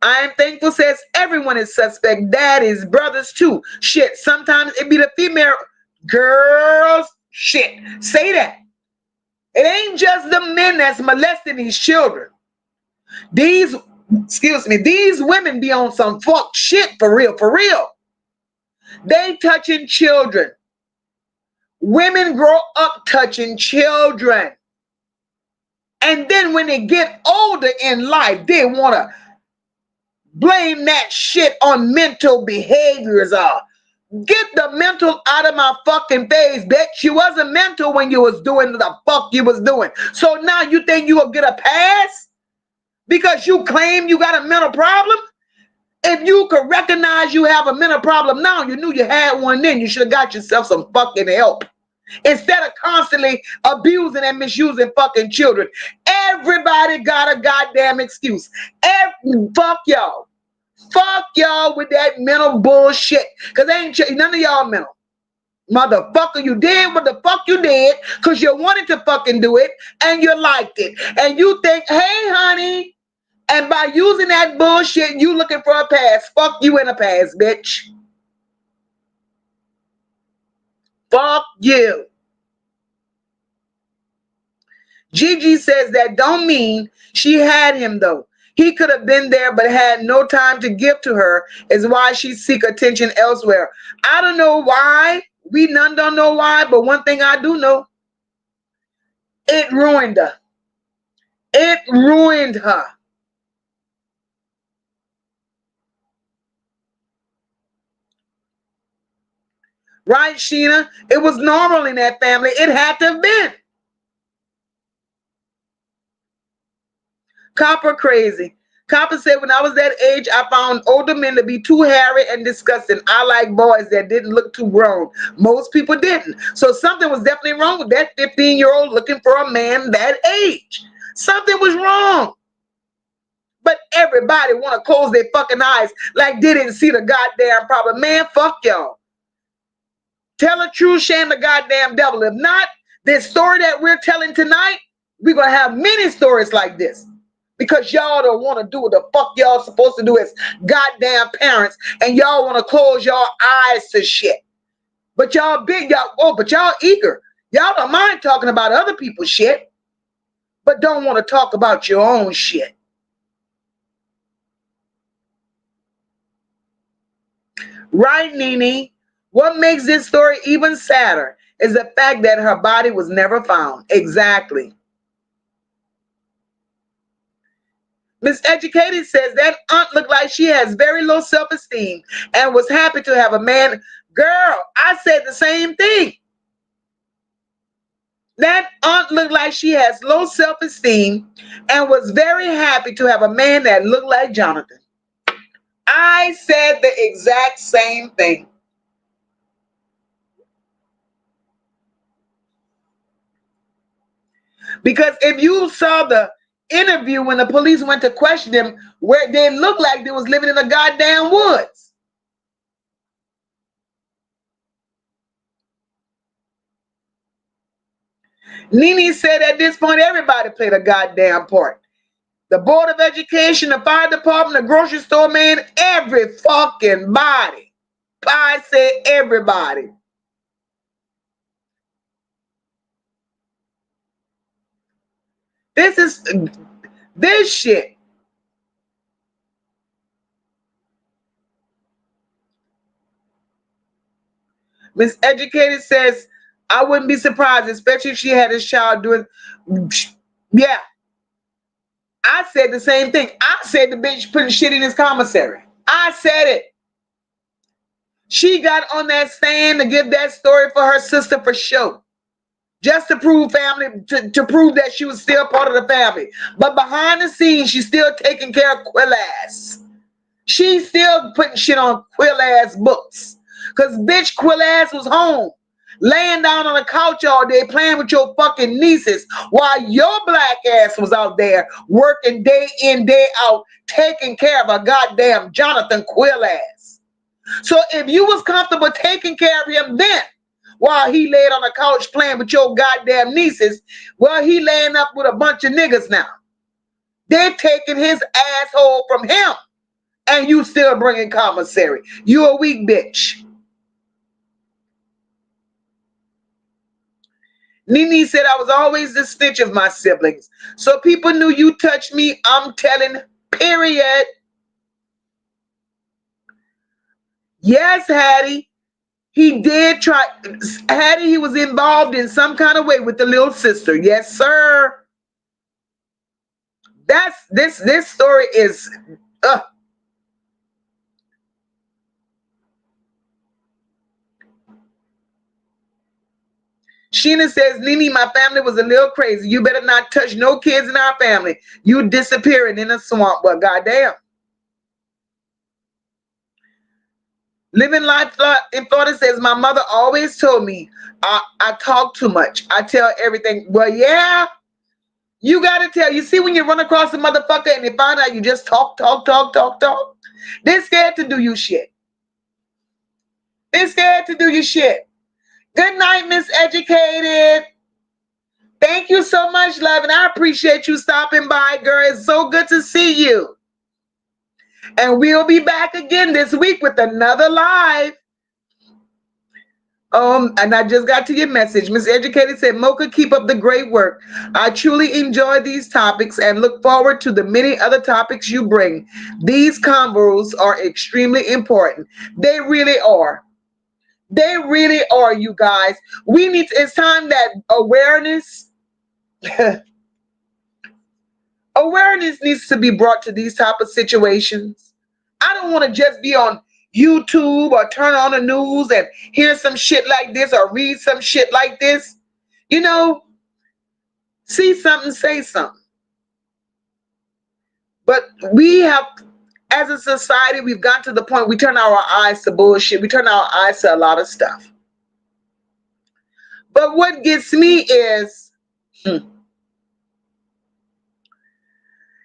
I am thankful says everyone is suspect. Daddies, brothers too. Shit, sometimes it be the female girls. Shit, say that. It ain't just the men that's molesting these children. These, excuse me, these women be on some fuck shit for real, for real. They touching children. Women grow up touching children. And then when they get older in life, they want to blame that shit on mental behaviors. Get the mental out of my fucking face, bitch. You wasn't mental when you was doing the fuck you was doing. So now you think you will get a pass because you claim you got a mental problem? If you could recognize you have a mental problem now, you knew you had one then, you should have got yourself some fucking help. Instead of constantly abusing and misusing fucking children. Everybody got a goddamn excuse. Fuck y'all. Fuck y'all with that mental bullshit. Because ain't none of y'all mental. Motherfucker, you did what the fuck you did because you wanted to fucking do it and you liked it. And you think, hey, honey, and by using that bullshit, you looking for a pass. Fuck you in a pass, bitch. Fuck you. Gigi says that don't mean she had him though. He could have been there but had no time to give to her is why she seek attention elsewhere. I don't know why. We none don't know why, but one thing I do know. It ruined her. It ruined her. Right, Sheena? It was normal in that family. It had to have been. Copper crazy. Copper said, when I was that age, I found older men to be too hairy and disgusting. I like boys that didn't look too grown. Most people didn't. So something was definitely wrong with that 15-year-old looking for a man that age. Something was wrong. But everybody want to close their fucking eyes like they didn't see the goddamn problem. Man, fuck y'all. Tell the truth, shame the goddamn devil. If not, this story that we're telling tonight, we're going to have many stories like this. Because y'all don't want to do what the fuck y'all supposed to do as goddamn parents. And y'all want to close y'all eyes to shit. But y'all big, but y'all eager. Y'all don't mind talking about other people's shit. But don't want to talk about your own shit. Right, Nene? What makes this story even sadder is the fact that her body was never found. Exactly. Miss Educated says that aunt looked like she has very low self-esteem and was happy to have a man. Girl, I said the same thing. That aunt looked like she has low self-esteem and was very happy to have a man that looked like Johnathan. I said the exact same thing. Because if you saw the interview when the police went to question him, where they looked like they was living in the goddamn woods. Nene said at this point, everybody played a goddamn part. The Board of Education, the fire department, the grocery store man, every fucking body. I said everybody. This shit. Miss Educated says, I wouldn't be surprised, especially if she had this child doing, yeah. I said the same thing. I said the bitch putting shit in his commissary. I said it. She got on that stand to give that story for her sister for show. Just to prove family, to prove that she was still part of the family. But behind the scenes, she's still taking care of Quiles. She's still putting shit on Quiles books. Because bitch, Quiles was home. laying down on the couch all day playing with your fucking nieces while your black ass was out there working day in, day out, taking care of a goddamn Johnathan Quill ass. So if you was comfortable taking care of him then, while he laid on the couch playing with your goddamn nieces, well, he laying up with a bunch of niggas now. They're taking his asshole from him, and you still bringing commissary. You a weak bitch. Nene said I was always the snitch of my siblings. So people knew you touched me, I'm telling, period. Yes, Hattie. He did try. Hattie, he was involved in some kind of way with the little sister. Yes, sir. That's this story is Sheena says, Nene, my family was a little crazy. You better not touch no kids in our family. You disappearing in a swamp. Well, goddamn. Living life in Florida says, my mother always told me I talk too much. I tell everything. Well, yeah, you got to tell. You see, when you run across a motherfucker and you find out you just talk. They're scared to do you shit. They're scared to do your shit. Good night, Miss Educated. Thank you so much, love, and I appreciate you stopping by, girl. It's so good to see you. And we'll be back again this week with another live. And I just got to your message. Miss Educated said, Mocha, keep up the great work. I truly enjoy these topics and look forward to the many other topics you bring. These convos are extremely important. They really are. They really are, you guys. It's time that awareness needs to be brought to these type of situations. I don't want to just be on YouTube or turn on the news and hear some shit like this or read some shit like this. You know, see something, say something. But we have, as a society, we've gotten to the point we turn our eyes to bullshit. We turn our eyes to a lot of stuff. But what gets me is,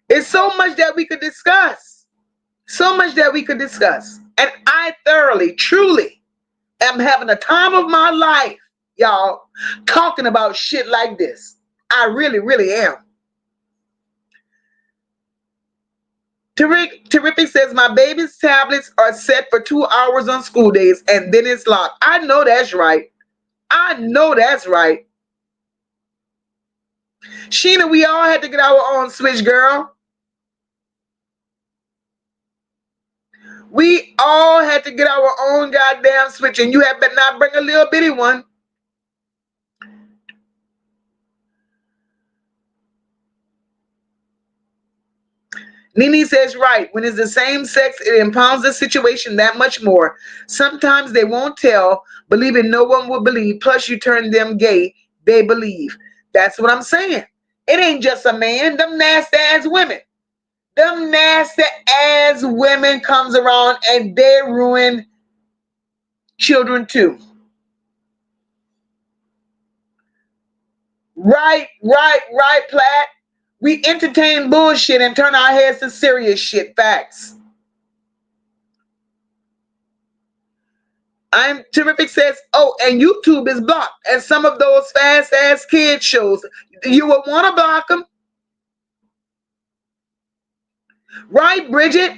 it's so much that we could discuss. So much that we could discuss. And I thoroughly, truly am having a time of my life, y'all, talking about shit like this. I really, really am. Terrific says, my baby's tablets are set for 2 hours on school days and then it's locked. I know that's right. I know that's right. Sheena, we all had to get our own switch, girl. We all had to get our own goddamn switch, and you had better not bring a little bitty one. Nene says, right, when it's the same sex, it impounds the situation that much more. Sometimes they won't tell, believing no one will believe, plus you turn them gay, they believe. That's what I'm saying. It ain't just a man, them nasty ass women. Them nasty ass women comes around and they ruin children too. Right, Platt. We entertain bullshit and turn our heads to serious shit. Facts. I'm Terrific says, oh, and YouTube is blocked. And some of those fast ass kid shows, you would want to block them. Right, Bridget?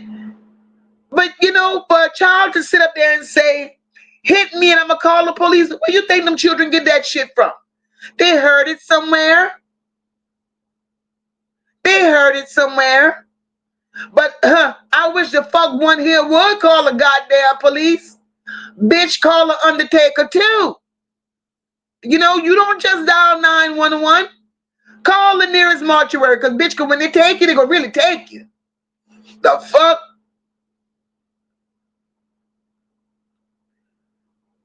But you know, for a child to sit up there and say, hit me and I'm going to call the police, where you think them children get that shit from? They heard it somewhere. They heard it somewhere. But I wish the fuck one here would call the goddamn police. Bitch, call the Undertaker too. You know, you don't just dial 911. Call the nearest mortuary, because bitch, when they take you, they gonna really take you. The fuck?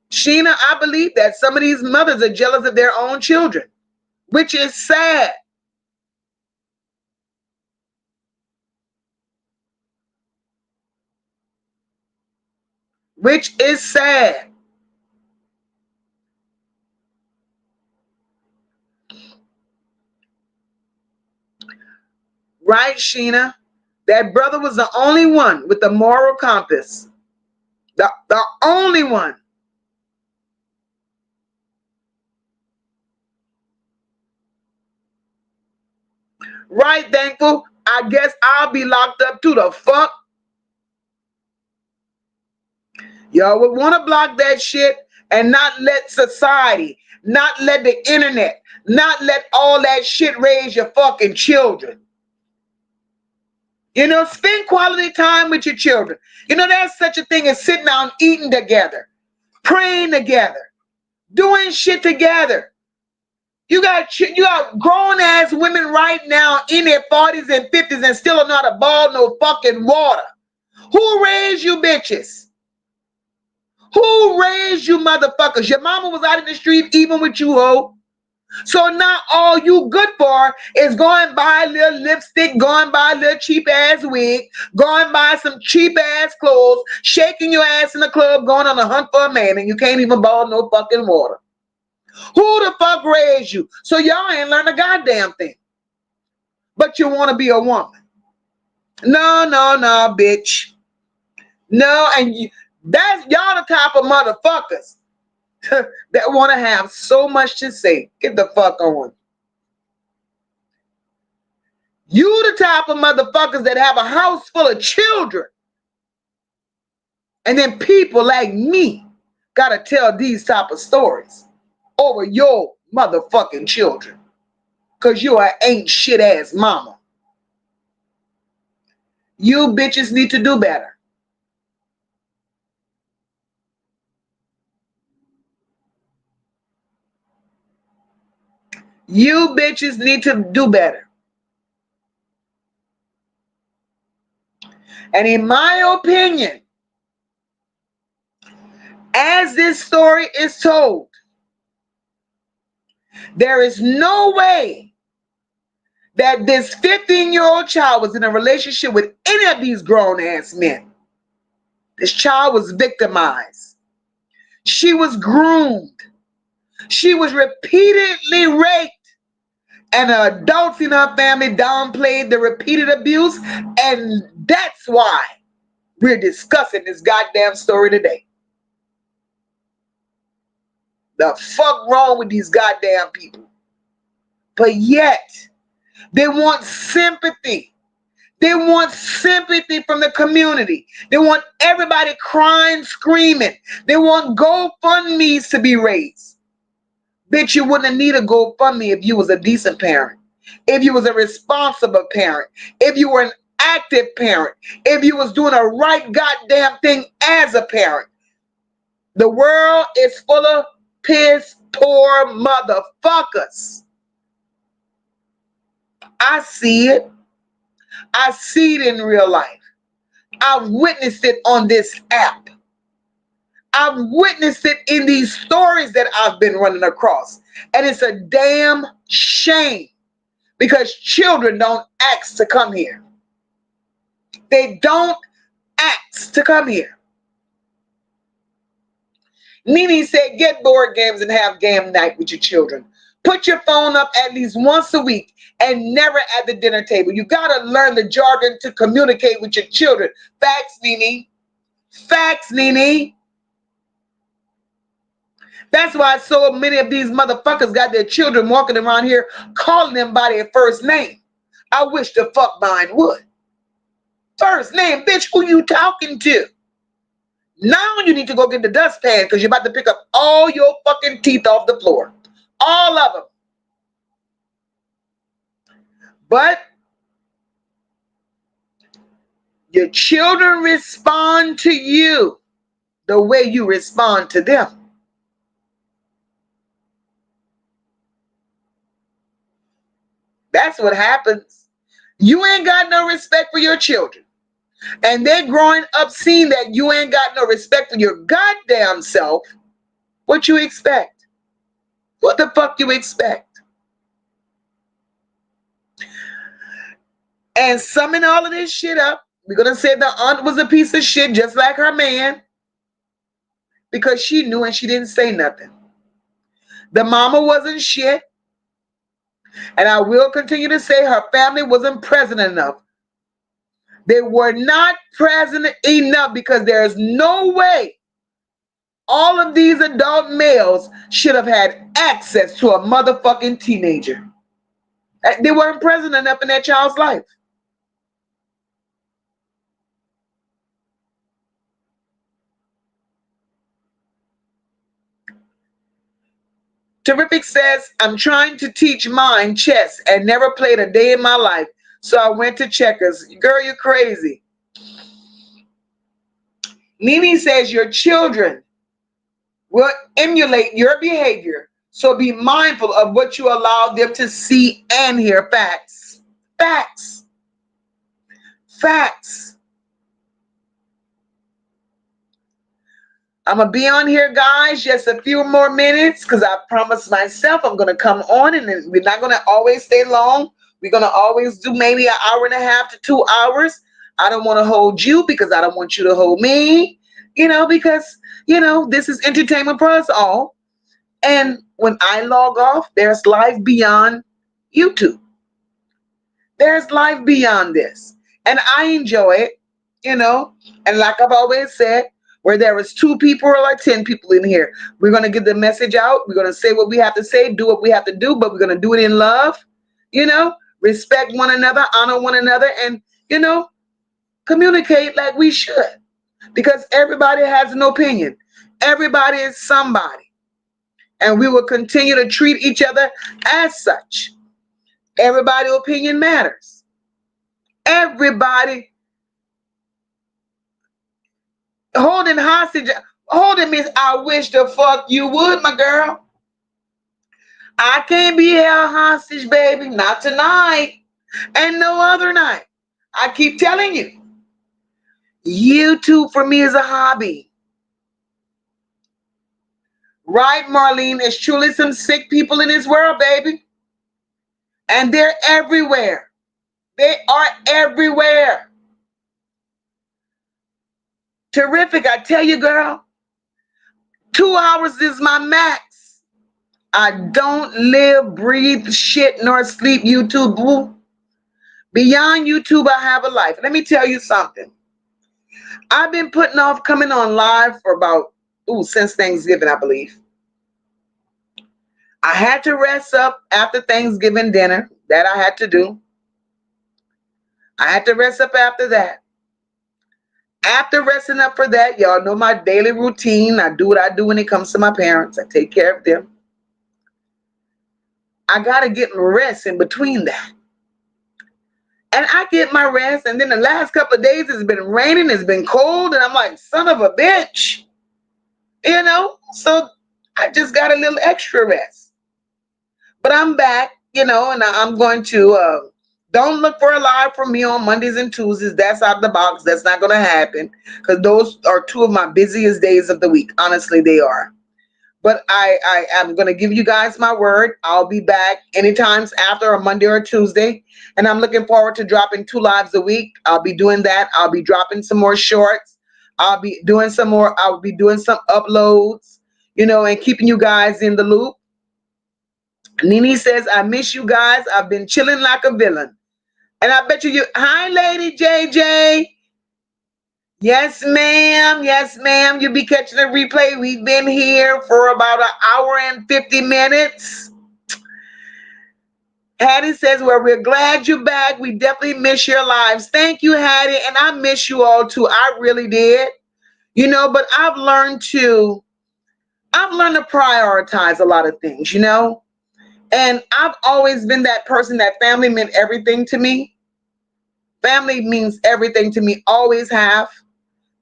Sheena, I believe that some of these mothers are jealous of their own children, which is sad. Which is sad. Right, Sheena? That brother was the only one with the moral compass. The only one. Right, thankful. I guess I'll be locked up too. The fuck? Y'all would want to block that shit and not let society, not let the internet, not let all that shit raise your fucking children. You know, spend quality time with your children. You know, there's such a thing as sitting down eating together, praying together, doing shit together. You got grown ass women right now in their 40s and 50s and still are not a ball no fucking water. Who raised you bitches? Who raised you motherfuckers? Your mama was out in the street even with you, ho. So now all you good for is going buy a little lipstick, going buy a little cheap ass wig, going buy some cheap ass clothes, shaking your ass in the club, going on a hunt for a man, and you can't even ball no fucking water. Who the fuck raised you? So y'all ain't learned a goddamn thing. But you want to be a woman. No, no, no, bitch. No, and that's y'all the type of motherfuckers that want to have so much to say. Get the fuck on. You the type of motherfuckers that have a house full of children. And then people like me gotta tell these type of stories over your motherfucking children. Cause you ain't shit ass mama. You bitches need to do better. You bitches need to do better. And in my opinion, as this story is told, there is no way that this 15-year-old child was in a relationship with any of these grown-ass men. This child was victimized. She was groomed. She was repeatedly raped. And the adults in her family downplayed the repeated abuse. And that's why we're discussing this goddamn story today. The fuck wrong with these goddamn people? But yet, they want sympathy. They want sympathy from the community. They want everybody crying, screaming. They want GoFundMe's to be raised. Bitch, you wouldn't need a GoFundMe if you was a decent parent, if you was a responsible parent, if you were an active parent, if you was doing a right goddamn thing as a parent. The world is full of piss poor motherfuckers. I see it. I see it in real life. I've witnessed it on this app. I've witnessed it in these stories that I've been running across. And it's a damn shame because children don't ask to come here. They don't ask to come here. Nene said, get board games and have game night with your children. Put your phone up at least once a week and never at the dinner table. You got to learn the jargon to communicate with your children. Facts, Nene. Facts, Nene. That's why so many of these motherfuckers got their children walking around here calling them by their first name. I wish the fuck mine would. First name, bitch, who you talking to? Now you need to go get the dustpan because you're about to pick up all your fucking teeth off the floor. All of them. But your children respond to you the way you respond to them. That's what happens. You ain't got no respect for your children. And they're growing up seeing that you ain't got no respect for your goddamn self. What you expect? What the fuck you expect? And summing all of this shit up, we're going to say the aunt was a piece of shit just like her man because she knew and she didn't say nothing. The mama wasn't shit. And I will continue to say her family wasn't present enough. They were not present enough because there's no way all of these adult males should have had access to a motherfucking teenager. They weren't present enough in that child's life. Terrific says, I'm trying to teach mine chess and never played a day in my life. So I went to checkers. Girl, you're crazy. Nene says your children will emulate your behavior. So be mindful of what you allow them to see and hear. Facts. Facts. Facts. I'm going to be on here, guys, just a few more minutes because I promised myself I'm going to come on and we're not going to always stay long. We're going to always do maybe an hour and a half to 2 hours. I don't want to hold you because I don't want you to hold me, because, this is entertainment for us all. And when I log off, there's life beyond YouTube. There's life beyond this. And I enjoy it, and like I've always said, where there is 2 people or 10 people in here, we're going to get the message out. We're going to say what we have to say, do what we have to do, but we're going to do it in love, respect one another, honor one another, and, communicate like we should. Because everybody has an opinion. Everybody is somebody. And we will continue to treat each other as such. Everybody's opinion matters. Everybody holding hostage. Holding means I wish the fuck you would, my girl. I can't be held hostage, baby. Not tonight. And no other night. I keep telling you. YouTube for me is a hobby. Right, Marlene? There's truly some sick people in this world, baby. And they're everywhere. They are everywhere. Terrific. I tell you, girl, 2 hours is my max. I don't live, breathe, shit, nor sleep YouTube, boo. Beyond YouTube, I have a life. Let me tell you something. I've been putting off coming on live for about, since Thanksgiving, I believe. I had to rest up after Thanksgiving dinner. That I had to do. I had to rest up after that. After resting up for that, y'all know my daily routine. I do what I do when it comes to my parents. I take care of them. I got to get my rest in between that. And I get my rest. And then the last couple of days, it's been raining. It's been cold. And I'm like, son of a bitch. So I just got a little extra rest. But I'm back, and I'm going to, don't look for a live from me on Mondays and Tuesdays. That's out of the box. That's not going to happen because those are 2 of my busiest days of the week. Honestly, they are. But I am going to give you guys my word. I'll be back anytime after a Monday or Tuesday. And I'm looking forward to dropping 2 lives a week. I'll be doing that. I'll be dropping some more shorts. I'll be doing some uploads, and keeping you guys in the loop. Nene says, I miss you guys. I've been chilling like a villain. And I bet you, hi, Lady JJ. Yes, ma'am. Yes, ma'am. You'll be catching a replay. We've been here for about an hour and 50 minutes. Hattie says, well, we're glad you're back. We definitely miss your lives. Thank you, Hattie. And I miss you all too. I really did. But I've learned to prioritize a lot of things, And I've always been that person that family meant everything to me. Family means everything to me, always have.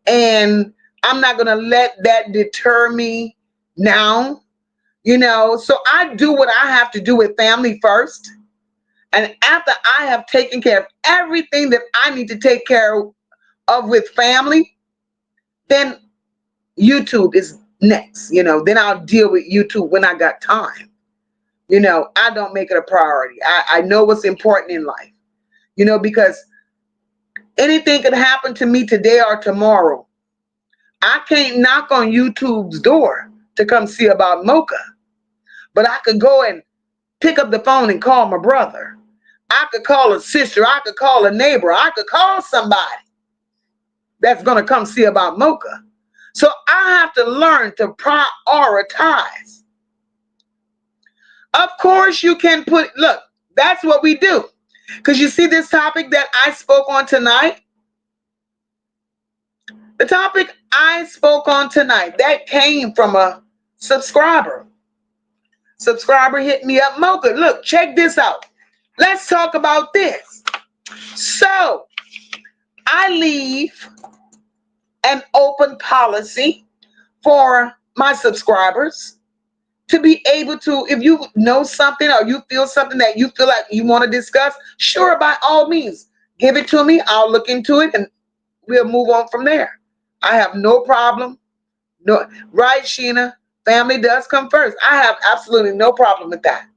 And I'm not going to let that deter me now, So I do what I have to do with family first. And after I have taken care of everything that I need to take care of with family, then YouTube is next, Then I'll deal with YouTube when I got time. I don't make it a priority. I know what's important in life, because anything could happen to me today or tomorrow. I can't knock on YouTube's door to come see about Mocha, but I could go and pick up the phone and call my brother. I could call a sister. I could call a neighbor. I could call somebody that's going to come see about Mocha. So I have to learn to prioritize. Of course, you can look, that's what we do. Because you see this topic that I spoke on tonight? The topic I spoke on tonight, that came from a subscriber. Subscriber hit me up. Mocha, look, check this out. Let's talk about this. So I leave an open policy for my subscribers to be able to, if you know something or you feel something that you feel like you want to discuss, sure, by all means, give it to me. I'll look into it and we'll move on from there. I have no problem. No, right, Sheena? Family does come first. I have absolutely no problem with that.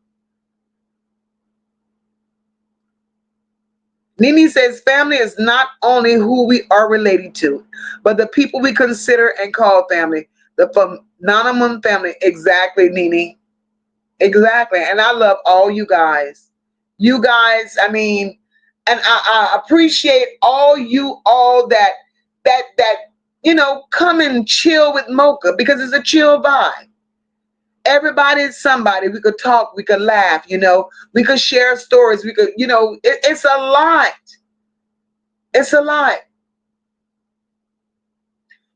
Nini says family is not only who we are related to, but the people we consider and call family. The phenomenon family. Exactly, Nini. Exactly. And I love all you guys. You guys, I mean, and I appreciate all that come and chill with Mocha, because it's a chill vibe. Everybody is somebody. We could talk, we could laugh, we could share stories, we could, it's a lot. It's a lot.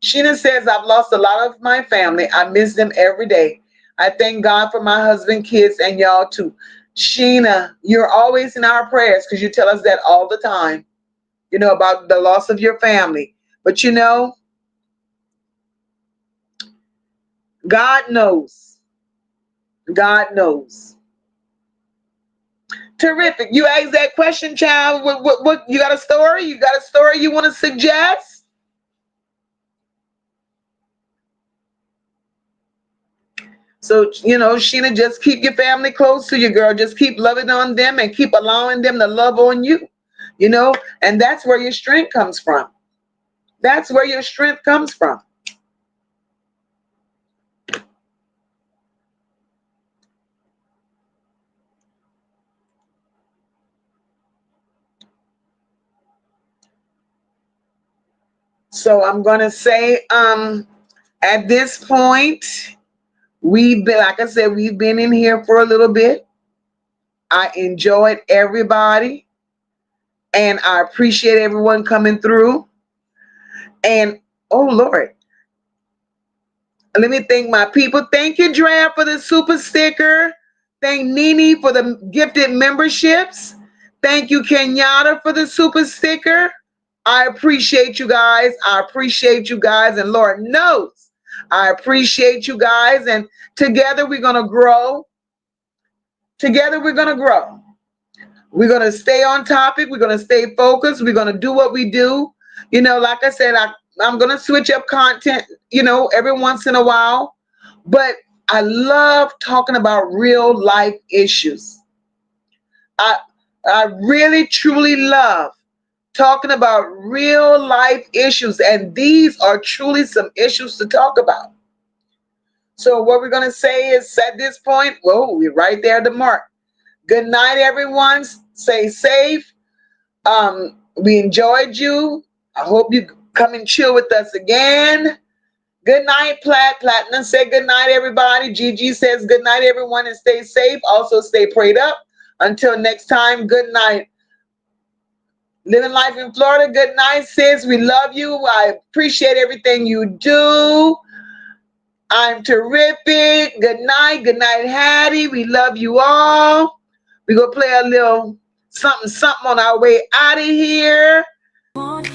Sheena says, I've lost a lot of my family. I miss them every day. I thank God for my husband, kids, and y'all too. Sheena, you're always in our prayers because you tell us that all the time, about the loss of your family. But God knows. God knows. Terrific. You asked that question, child. What you got a story? You got a story you want to suggest? So, Sheena, just keep your family close to you, girl. Just keep loving on them and keep allowing them to love on you, and that's where your strength comes from. That's where your strength comes from. So I'm going to say, at this point, like I said, we've been in here for a little bit. I enjoyed everybody, and I appreciate everyone coming through. And, oh, Lord, let me thank my people. Thank you, Drea, for the super sticker. Thank Nini for the gifted memberships. Thank you, Kenyatta, for the super sticker. I appreciate you guys. I appreciate you guys. And Lord knows I appreciate you guys. And together we're going to grow. Together we're going to grow. We're going to stay on topic. We're going to stay focused. We're going to do what we do. Like I said, I'm going to switch up content, every once in a while. But I love talking about real life issues. I really, truly love talking about real life issues, and these are truly some issues to talk about. So what we're going to say is, at this point, we're right there at the mark. Good night, everyone. Stay safe. We enjoyed you. I hope you come and chill with us again. Good night, Platinum said good night, everybody. Gigi says good night, everyone, and stay safe. Also stay prayed up. Until next time, good night. Living life in Florida. Good night, sis. We love you. I appreciate everything you do. I'm terrific. Good night. Good night, Hattie. We love you all. We're going to play a little something on our way out of here. Let's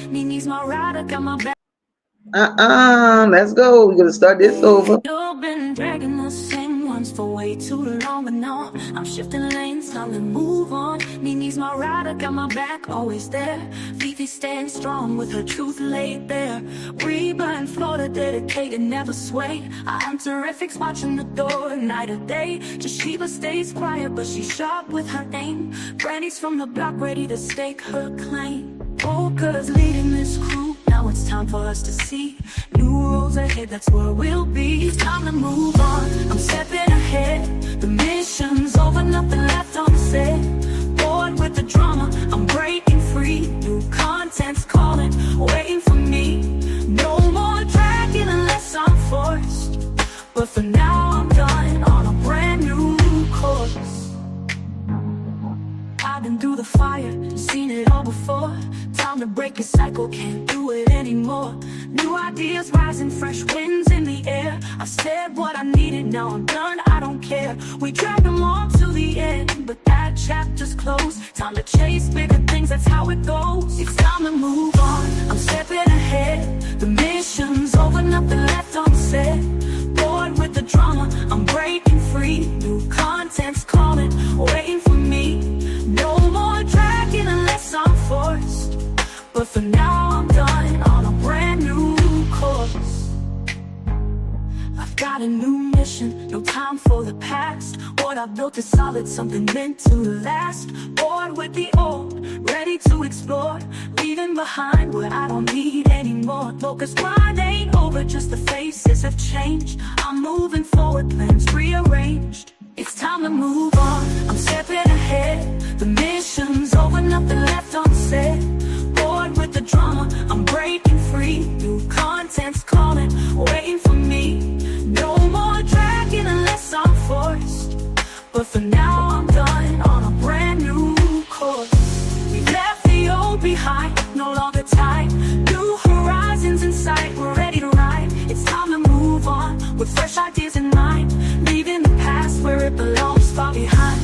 go. We're going to start this over. You've been dragging the same ones for way too long, but no, I'm shifting lanes, time to move on. Nini's my rider, got my back, always there. Fifi stands strong with her truth laid bare. Reba in Florida, dedicated, never sway. I'm terrific, watching the door night or day. Just Sheba stays quiet, but she's sharp with her aim. Brandy's from the block, ready to stake her claim. Polka's leading this crew. Now it's time for us to see new roads ahead, that's where we'll be. It's time to move on, I'm stepping ahead. The mission's over, nothing time to break a cycle, can't do it anymore. New ideas rising, fresh winds in the air. I said what I needed, now I'm done, I don't care. We dragged them on to the end, but that chapter's closed. Time to chase bigger things, that's how it goes. It's time to move on, I'm stepping ahead. The mission's over, nothing left unsaid. Bored with the drama, I'm breaking free. New content's calling, waiting for me. No more dragging unless I'm forced. But for now I'm done on a brand new course. I've got a new mission, no time for the past. What I built is solid, something meant to last. Bored with the old, ready to explore. Leaving behind what I don't need anymore. Locust grind ain't over, just the faces have changed. I'm moving forward, plans rearranged. It's time to move on, I'm stepping ahead. The mission's over, nothing left unsaid. Bored with the drama, I'm breaking free. New content's calling, waiting for me. No more dragging unless I'm forced. But for now I'm done on a brand new course. We left the old behind, no longer tied. New horizons in sight, we're ready to ride. It's time to move on, with fresh ideas in mind. Leaving the past where it belongs, far behind.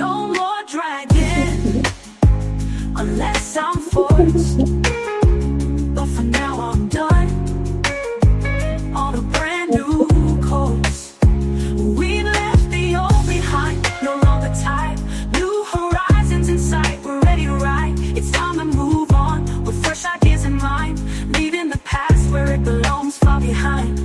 No more dragging, unless I'm forced. But for now I'm done, on a brand new course. We left the old behind, no longer tied. New horizons in sight, we're ready to ride. It's time to move on, with fresh ideas in mind. Leaving the past where it belongs, far behind.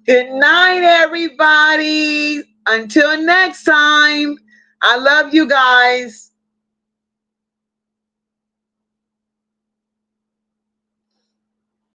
Good night, everybody. Until next time, I love you guys.